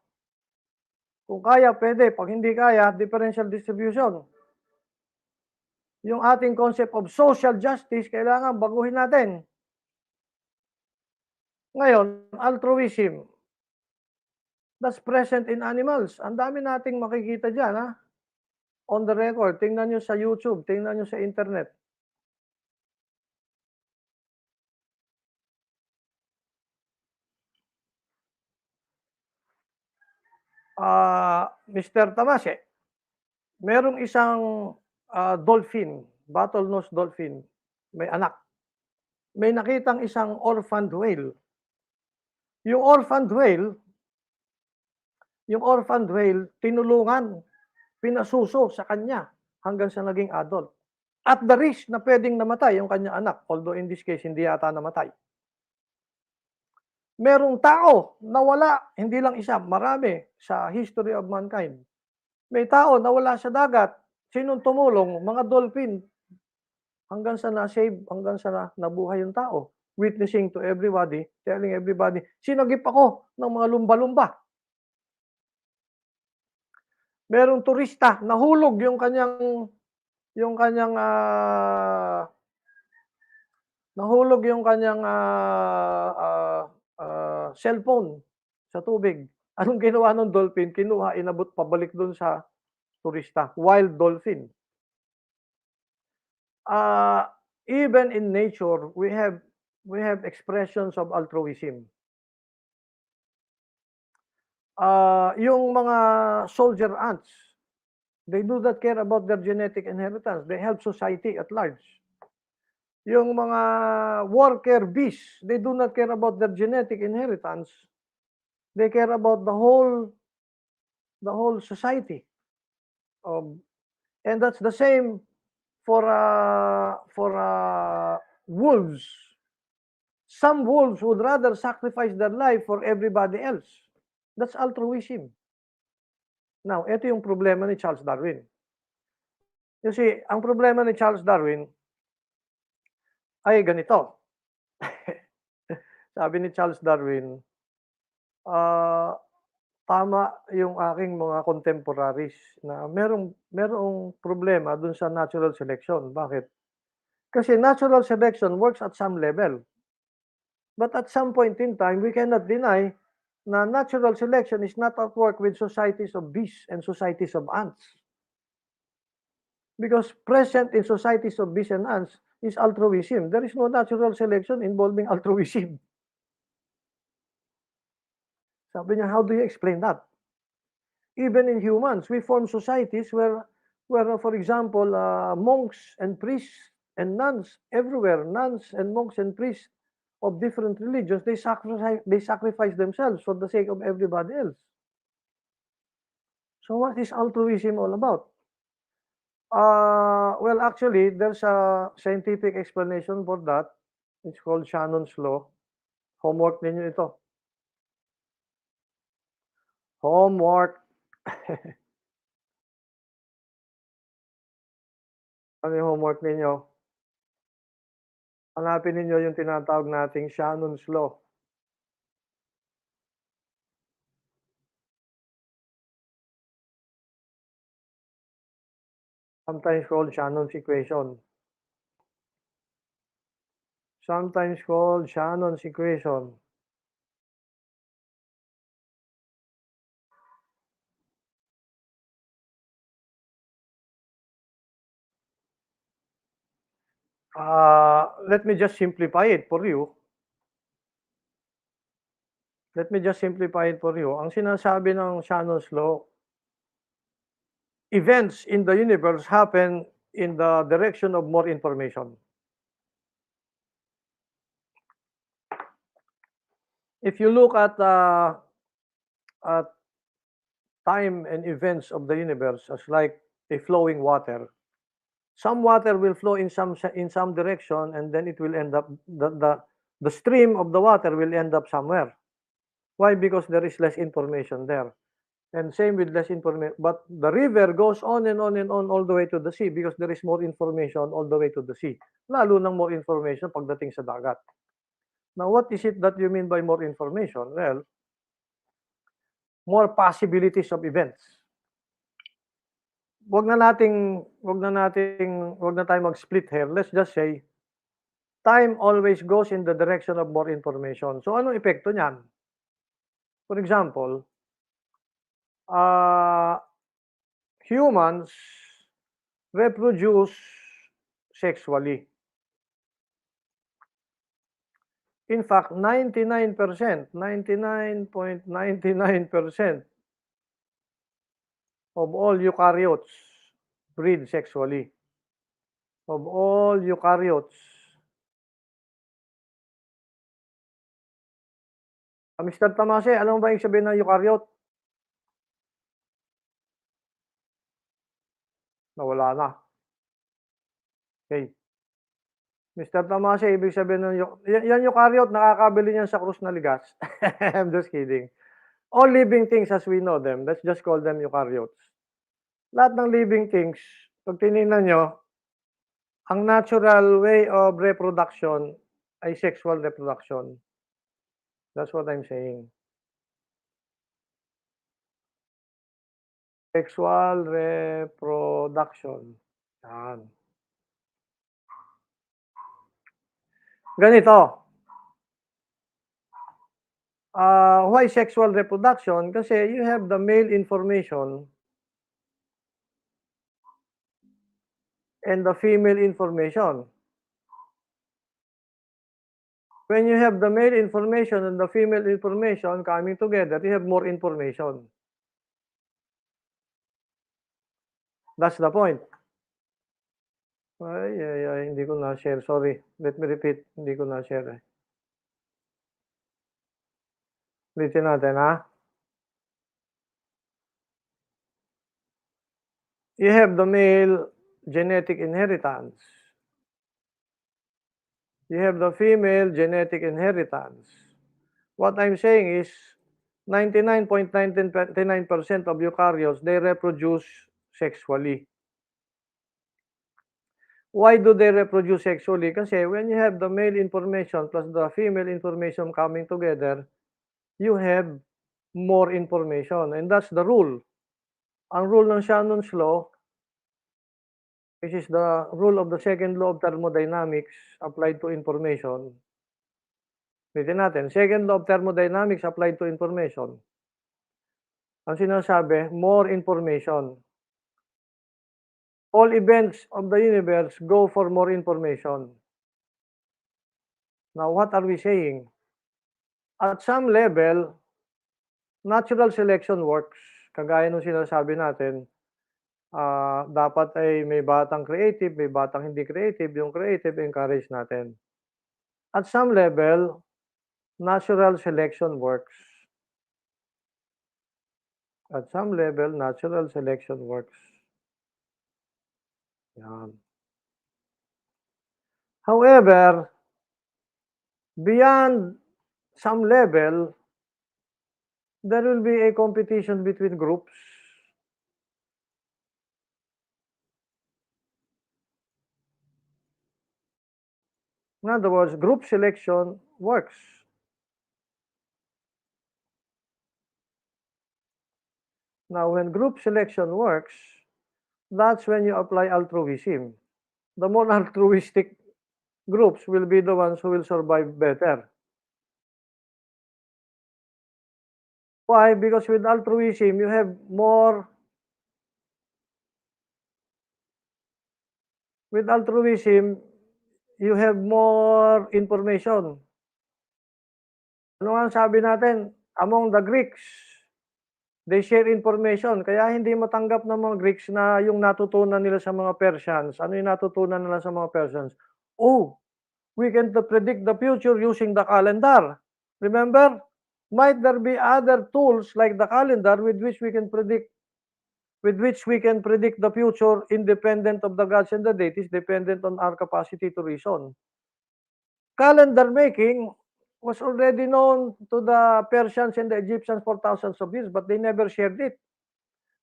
Kung kaya, pwede. Pag hindi kaya, differential distribution. Yung ating concept of social justice, kailangan baguhin natin. Ngayon, altruism. That's present in animals. Ang dami nating makikita dyan, On the record, tingnan nyo sa YouTube, tingnan nyo sa internet. Mr. Tamase, merong isang dolphin, bottlenose dolphin, may anak. May nakitang isang orphaned whale. Yung orphaned whale, tinulungan, pinasuso sa kanya hanggang sa naging adult. At the risk na pwedeng namatay yung kanya anak, although in this case, hindi yata namatay. Merong tao nawala, hindi lang isa, marami sa history of mankind. May tao nawala sa dagat, sinong tumulong? Mga dolphin. Hanggang sa na-save, hanggang sa nabuhay yung tao. Witnessing to everybody, telling everybody, sinagip ako ng mga lumba-lumba. Merong turista, nahulog yung kanyang cellphone sa tubig. Anong ginawa ng dolphin? Kinuha, inabot pabalik doon sa turista. Wild dolphin. Even in nature, we have expressions of altruism. Yung mga soldier ants, they do not care about their genetic inheritance. They help society at large. Yung mga worker bees, they do not care about their genetic inheritance. They care about the whole society. And that's the same for wolves. Some wolves would rather sacrifice their life for everybody else. That's altruism. Now, ito yung problema ni Charles Darwin. You see, ang problema ni Charles Darwin ay ganito. Sabi ni Charles Darwin, tama yung aking mga contemporaries na merong problema dun sa natural selection. Bakit? Kasi natural selection works at some level. But at some point in time, we cannot deny na natural selection is not at work with societies of bees and societies of ants. Because present in societies of bees and ants is altruism. There is no natural selection involving altruism. Sabi niya, how do you explain that? Even in humans, we form societies where for example, monks and priests and nuns everywhere, nuns and monks and priests of different religions, they sacrifice themselves for the sake of everybody else. So what is altruism all about? Well, actually, there's a scientific explanation for that. It's called Shannon's law. Homework ninyo ito. Homework. Ano yung homework ninyo? Hanapin ninyo yung tinatawag nating Shannon's law. Sometimes called Shannon's equation. Sometimes called Shannon's equation. Let me just simplify it for you. Let me just simplify it for you. Ang sinasabi ng Shannon's law, events in the universe happen in the direction of more information. If you look at time and events of the universe as like a flowing water, some water will flow in some direction, and then it will end up the stream of the water will end up somewhere. Why? Because there is less information there. And same with less information, but the river goes on and on and on all the way to the sea because there is more information all the way to the sea. Lalo ng more information pagdating sa dagat. Now, what is it that you mean by more information? Well, more possibilities of events. Wag na tayong mag-split hair. Let's just say, time always goes in the direction of more information. So, anong epekto niyan? For example, humans reproduce sexually. In fact, 99.99% of all eukaryotes breed sexually. Of all eukaryotes. Mr. Tamase, alam mo ba yung sabihin ng eukaryote? Nawala na. Okay. Mr. Tamase, ibig sabihin ng yan eukaryote, nakakabili niyan sa krus na ligas. I'm just kidding. All living things as we know them, let's just call them eukaryotes. Lahat ng living things, pag tinignan nyo, ang natural way of reproduction ay sexual reproduction. That's what I'm saying. Sexual reproduction. Yan. Ganito. Why sexual reproduction? Kasi you have the male information and the female information. When you have the male information and the female information coming together, you have more information. That's the point. Ay, hindi ko na-share. Sorry. Let me repeat. Hindi ko na-share. Ulitin natin, ha? You have the male genetic inheritance. You have the female genetic inheritance. What I'm saying is 99.99% of eukaryotes, they reproduce sexually. Why do they reproduce sexually? Kasi when you have the male information plus the female information coming together, you have more information. And that's the rule. Ang rule ng Shannon's law, which is the rule of the second law of thermodynamics applied to information, Ulitin natin, Second Law of Thermodynamics applied to information. Ang sinasabi, more information. All events of the universe go for more information. Now, what are we saying? At some level, natural selection works. Kagaya nung sinasabi natin, dapat ay may batang creative, may batang hindi creative. Yung creative, encourage natin. At some level, natural selection works. At some level, natural selection works. Yan. However, beyond some level, there will be a competition between groups. In other words, group selection works. Now, when group selection works, that's when you apply altruism. The more altruistic groups will be the ones who will survive better. Why? Because with altruism, you have more. With altruism, you have more information. Ano nga ang sabi natin? Among the Greeks, they share information. Kaya hindi matanggap ng mga Greeks na yung natutunan nila sa mga Persians. Ano yung natutunan nila sa mga Persians? Oh, we can predict the future using the calendar. Remember? Might there be other tools like the calendar with which we can predict the future independent of the gods and the deities, dependent on our capacity to reason. Calendar making was already known to the Persians and the Egyptians for thousands of years, but they never shared it.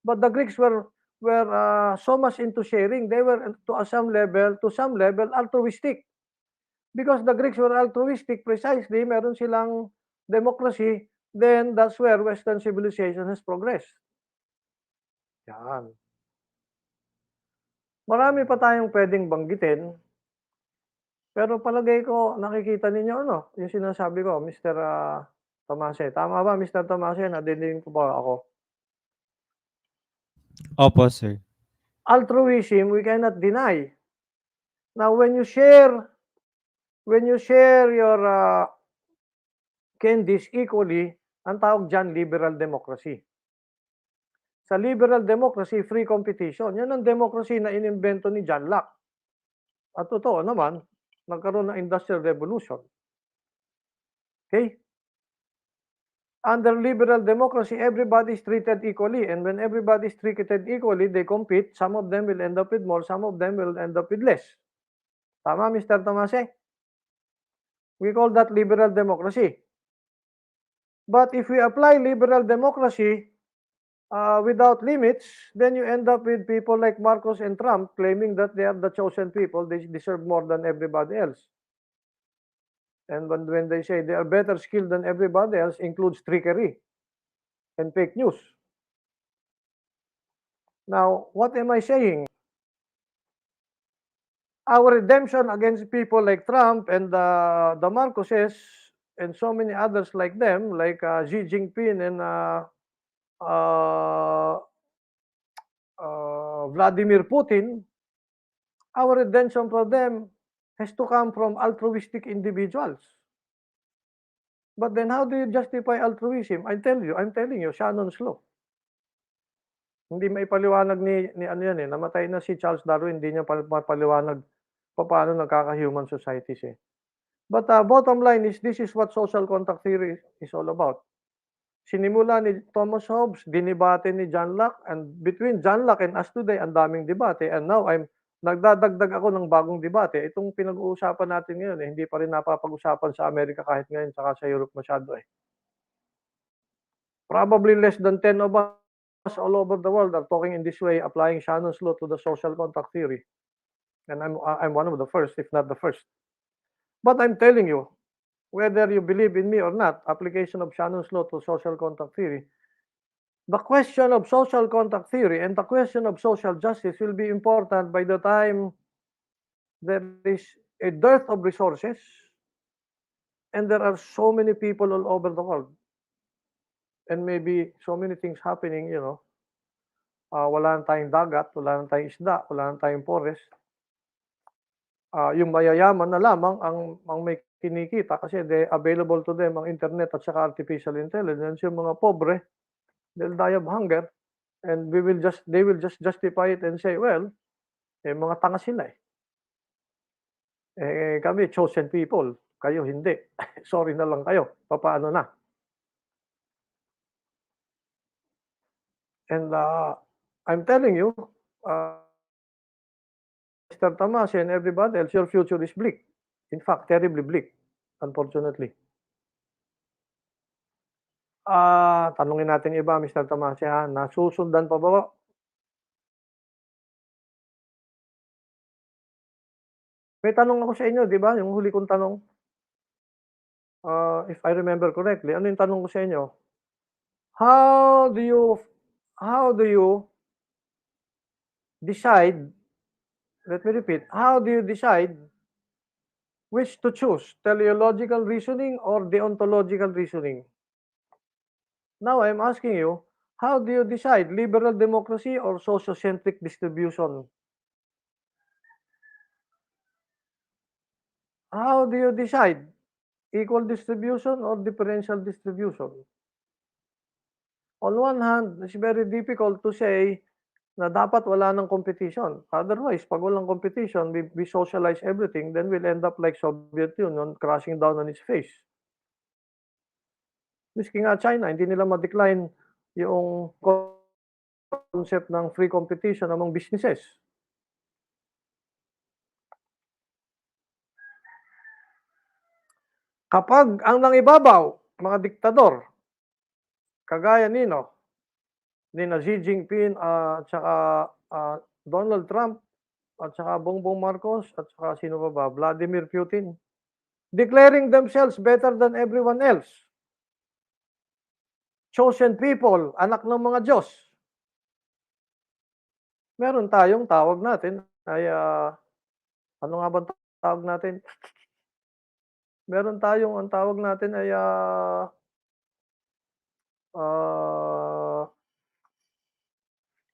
But the Greeks were so much into sharing. They were to some level altruistic. Because the Greeks were altruistic precisely, meron silang democracy, then that's where Western civilization has progressed. Yan. Marami pa tayong pwedeng banggitin, pero palagay ko nakikita ninyo ano, yung sinasabi ko, Mr. Tomase. Tama ba, Mr. Tomase? Nadidinig ko ba ako? Opo, sir. Altruism, we cannot deny. Now, when you share your candies equally, ang tawag dyan, liberal democracy. Sa liberal democracy, free competition. Yan ang democracy na inimbento ni John Locke. At totoo naman, nagkaroon ng industrial revolution. Okay? Under liberal democracy, everybody is treated equally. And when everybody is treated equally, they compete. Some of them will end up with more, some of them will end up with less. Tama, Mr. Tomase? We call that liberal democracy. But if we apply liberal democracy without limits, then you end up with people like Marcos and Trump claiming that they are the chosen people, they deserve more than everybody else. And when they say they are better skilled than everybody else, includes trickery and fake news. Now, what am I saying? Our redemption against people like Trump and the Marcoses and so many others like them, like Xi Jinping and Vladimir Putin, our redemption for them has to come from altruistic individuals. But then how do you justify altruism? I'm telling you, Shannon's law. Hindi maipaliwanag ni ano yan namatay na si Charles Darwin, hindi niya mapaliwanag paano nagkaka-human societies eh. But bottom line is, this is what social contract theory is all about. Sinimula ni Thomas Hobbes, dinibate ni John Locke, and between John Locke and us today, ang daming debate. And now, nagdadagdag ako ng bagong debate. Itong pinag-uusapan natin ngayon, hindi pa rin napapag-usapan sa Amerika kahit ngayon, saka sa Europe masyado eh. Probably less than 10 of us all over the world are talking in this way, applying Shannon's law to the social contract theory. And I'm one of the first, if not the first. But I'm telling you, whether you believe in me or not, application of Shannon's law to social contract theory, the question of social contract theory and the question of social justice will be important by the time there is a dearth of resources And there are so many people all over the world. And maybe so many things happening, wala na tayong dagat, wala na tayong isda, wala na tayong forest. Yung mayayaman na lamang ang may kinikita kasi available to them ang internet at saka artificial intelligence. Yung mga pobre, they'll die of hunger and they will just justify it and say, well, mga tanga sila eh. Kami chosen people, kayo hindi. Sorry na lang kayo, papaano na? And I'm telling you, Mr. Tamas and everybody else, your future is bleak. In fact, terribly bleak, unfortunately. Tanungin natin iba, Mr. Tamas, nasusundan pa ba? May tanong ako sa inyo, di ba? Yung huli kong tanong. If I remember correctly, ano yung tanong ko sa inyo? How do you decide, let me repeat, how do you decide which to choose, teleological reasoning or deontological reasoning? Now I'm asking you, how do you decide, liberal democracy or sociocentric distribution? How do you decide, equal distribution or differential distribution? On one hand, it's very difficult to say na dapat wala ng competition. Otherwise, pag walang competition, we socialize everything, then we'll end up like Soviet Union, crashing down on its face. Miski nga China, hindi nila ma-decline yung concept ng free competition among businesses. Kapag ang nangibabaw, mga diktador, kagaya nina Xi Jinping at saka Donald Trump at saka Bongbong Marcos at saka sino pa ba, Vladimir Putin, declaring themselves better than everyone else. Chosen people, anak ng mga Diyos. Meron tayong tawag natin ay, ano nga bang tawag natin? Meron tayong ang tawag natin ay,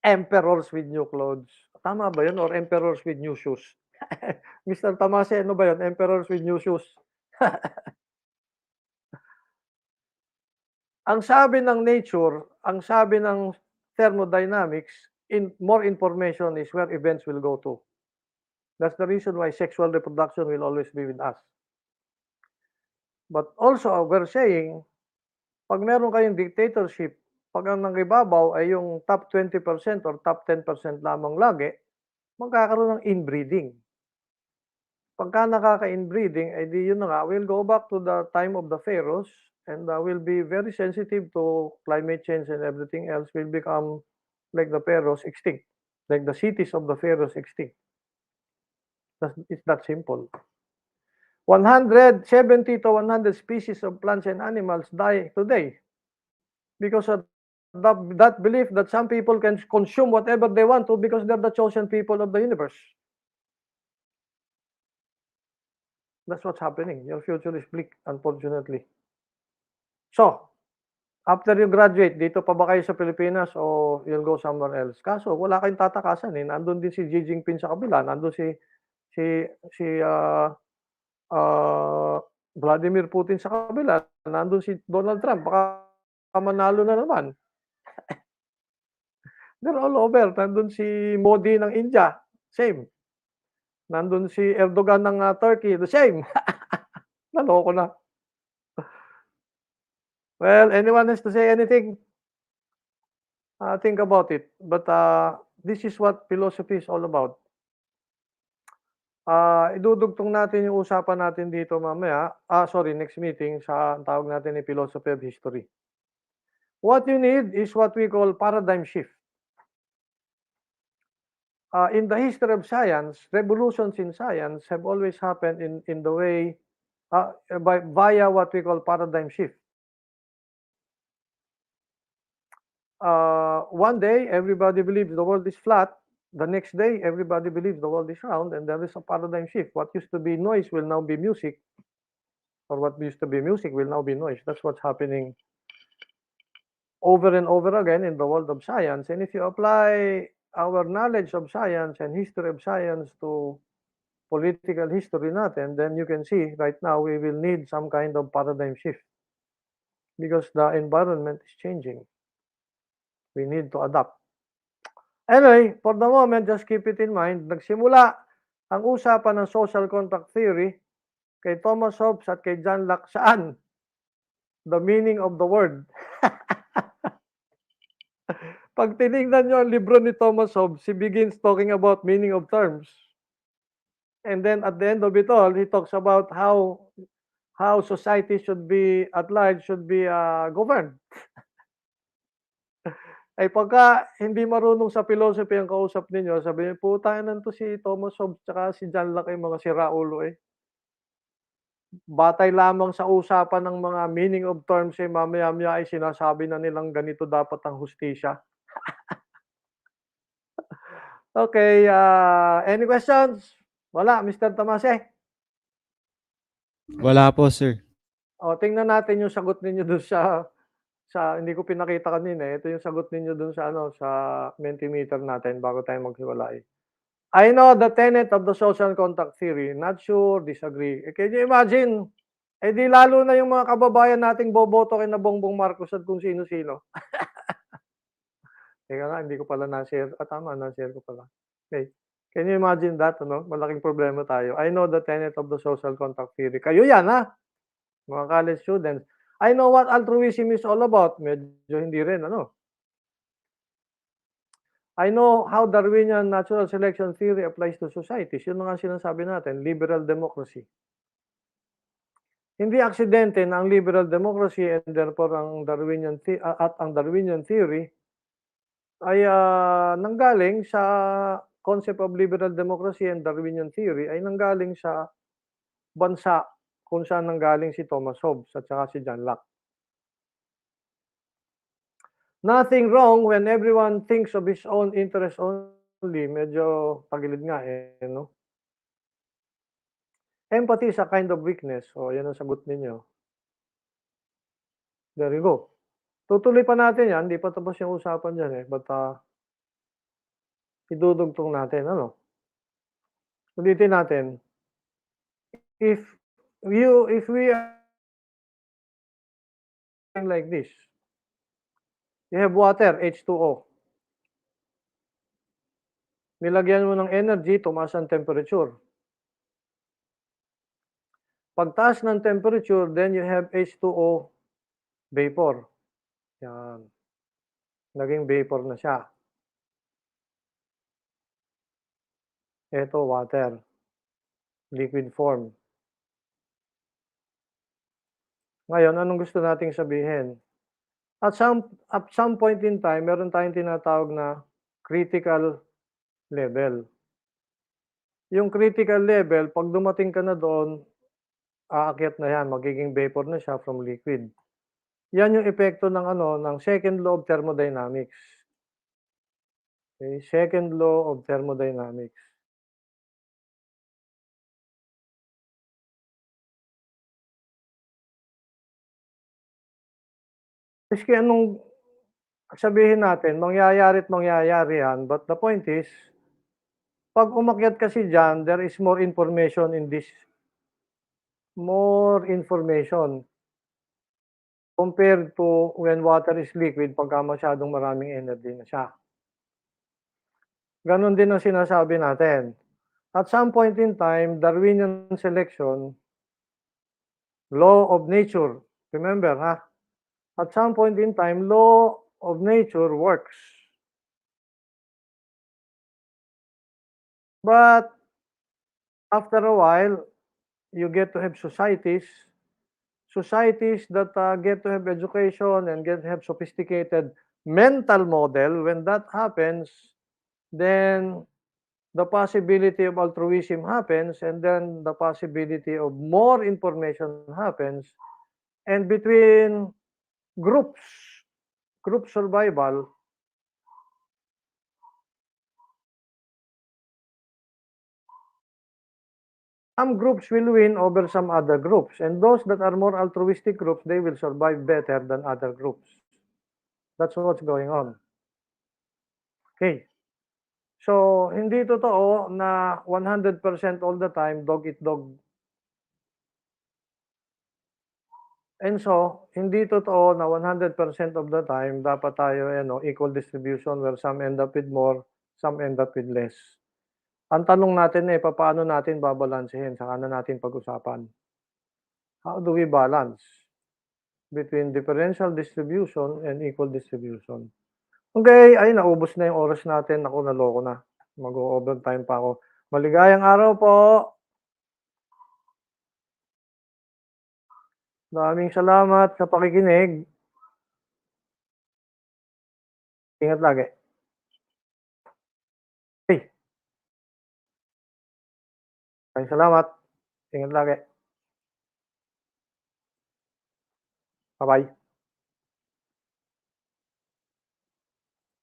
emperors with new clothes. Tama ba yun or emperors with new shoes? Mr. Tamase, ano ba yun? Emperors with new shoes. Ang sabi ng nature, ang sabi ng thermodynamics, more information is where events will go to. That's the reason why sexual reproduction will always be with us. But also, we're saying, pag meron kayong dictatorship, pag ang nangibabaw ay yung top 20% or top 10% lamang lagi, magkakaroon ng inbreeding. Pagka nakaka-inbreeding, eh di yun na nga, we'll go back to the time of the pharaohs and we'll be very sensitive to climate change and everything else. Will become like the pharaohs extinct, like the cities of the pharaohs extinct. It's that simple. 170 to 100 species of plants and animals die today because of that belief that some people can consume whatever they want to because they're the chosen people of the universe. That's what's happening. Your future is bleak, unfortunately. So, after you graduate, dito pa ba kayo sa Pilipinas o you'll go somewhere else? Kaso wala kayong tatakasan eh. Nandun din si Xi Jinping sa kabila, nandun si Vladimir Putin sa kabila, nandun si Donald Trump, baka manalo na naman. They're all over. Nandun si Modi ng India, same. Nandun si Erdogan ng Turkey, the same. Naloko na. Well, anyone has to say anything? Think about it. But this is what philosophy is all about. Idudugtong natin yung usapan natin dito mamaya. Next meeting sa tawag natin ni philosophy of history. What you need is what we call paradigm shift. In the history of science, revolutions in science have always happened in the way via what we call paradigm shift. One day, everybody believes the world is flat. The next day, everybody believes the world is round, and there is a paradigm shift. What used to be noise will now be music. or what used to be music will now be noise. That's what's happening over and over again in the world of science. And if you apply our knowledge of science and history of science to political history natin, then you can see right now we will need some kind of paradigm shift because the environment is changing. We need to adapt. Anyway, for the moment, just keep it in mind, nagsimula ang usapan ng social contract theory kay Thomas Hobbes at kay John Locke saan? The meaning of the word. Pag tinignan nyo ang libro ni Thomas Hobbes, he begins talking about meaning of terms. And then at the end of it all, he talks about how society should be at large should be governed. Ay pagka hindi marunong sa philosophy ang kausap ninyo, sabihin, putang to si Thomas Hobbes tsaka si John Locke ay mga siraulo eh. Batay lamang sa usapan ng mga meaning of terms eh, mamaya-maya ay sinasabi na nilang ganito dapat ang hustisya. Okay, any questions? Wala, Mr. Tomase? Wala po, sir. O, tingnan natin yung sagot ninyo dun sa hindi ko pinakita kanina eh. Ito yung sagot ninyo dun sa ano, sa Mentimeter natin bago tayo maghiwalay. I know the tenet of the social contract theory. Not sure, disagree. Can you imagine? Eh di lalo na yung mga kababayan nating boboto kay na Bongbong Marcos at kung sino-sino. Teka nga, hindi ko pala na-share. Tama, na-share ko pala. Okay. Can you imagine that? Ano? Malaking problema tayo. I know the tenet of the social contract theory. Kayo yan, ha? Mga college students. I know what altruism is all about. Medyo hindi rin, ano? I know how Darwinian natural selection theory applies to societies. Yun mga sinasabi natin, liberal democracy. Hindi aksidente na ang liberal democracy and therefore ang Darwinian theory ay nanggaling sa concept of liberal democracy and Darwinian theory ay nanggaling sa bansa kung saan nanggaling si Thomas Hobbes at saka si John Locke. Nothing wrong when everyone thinks of his own interest only. Medyo tagilid nga eh, no? Empathy is a kind of weakness. O, yan ang sagot ninyo. There you go. Tutuloy pa natin yan. Hindi pa tapos yung usapan dyan eh. But idudugtong natin. Ano? Ulitin natin. If we are like this, you have water, H2O. Nilagyan mo ng energy, tumaas ang temperature. Pagtaas ng temperature, then you have H2O vapor. Yan. Naging vapor na siya. Ito, water. Liquid form. Ngayon, anong gusto nating sabihin? At some point in time, meron tayong tinatawag na critical level. Yung critical level, pag dumating ka na doon, aakyat na yan, magiging vapor na siya from liquid. Yan yung epekto ng ng second law of thermodynamics. Okay, second law of thermodynamics. Maski anong sabihin natin, mangyayari at mangyayari yan, but the point is, pag umakyat kasi dyan, there is more information in this, more information compared to when water is liquid pagka masyadong maraming energy na siya. Ganon din ang sinasabi natin. At some point in time, Darwinian selection, law of nature, remember ha? At some point in time, law of nature works. But after a while, you get to have societies that get to have education and get to have sophisticated mental model. When that happens, then the possibility of altruism happens, and then the possibility of more information happens. And between group survival, some groups will win over some other groups, and those that are more altruistic groups, they will survive better than other groups. That's what's going on. Okay. So, hindi totoo na 100% all the time, dog eat dog. And so, hindi totoo na 100% of the time, dapat tayo, equal distribution where some end up with more, some end up with less. Ang tanong natin paano natin babalansehin? Saka na natin pag-usapan. How do we balance between differential distribution and equal distribution? Okay, ay naubos na yung oras natin. Ako, naloko na. Mag-o-overtime pa ako. Maligayang araw po. Maraming salamat sa pakikinig. Ingat lagi. Hey, maraming salamat. Ingat lagi. Bye-bye.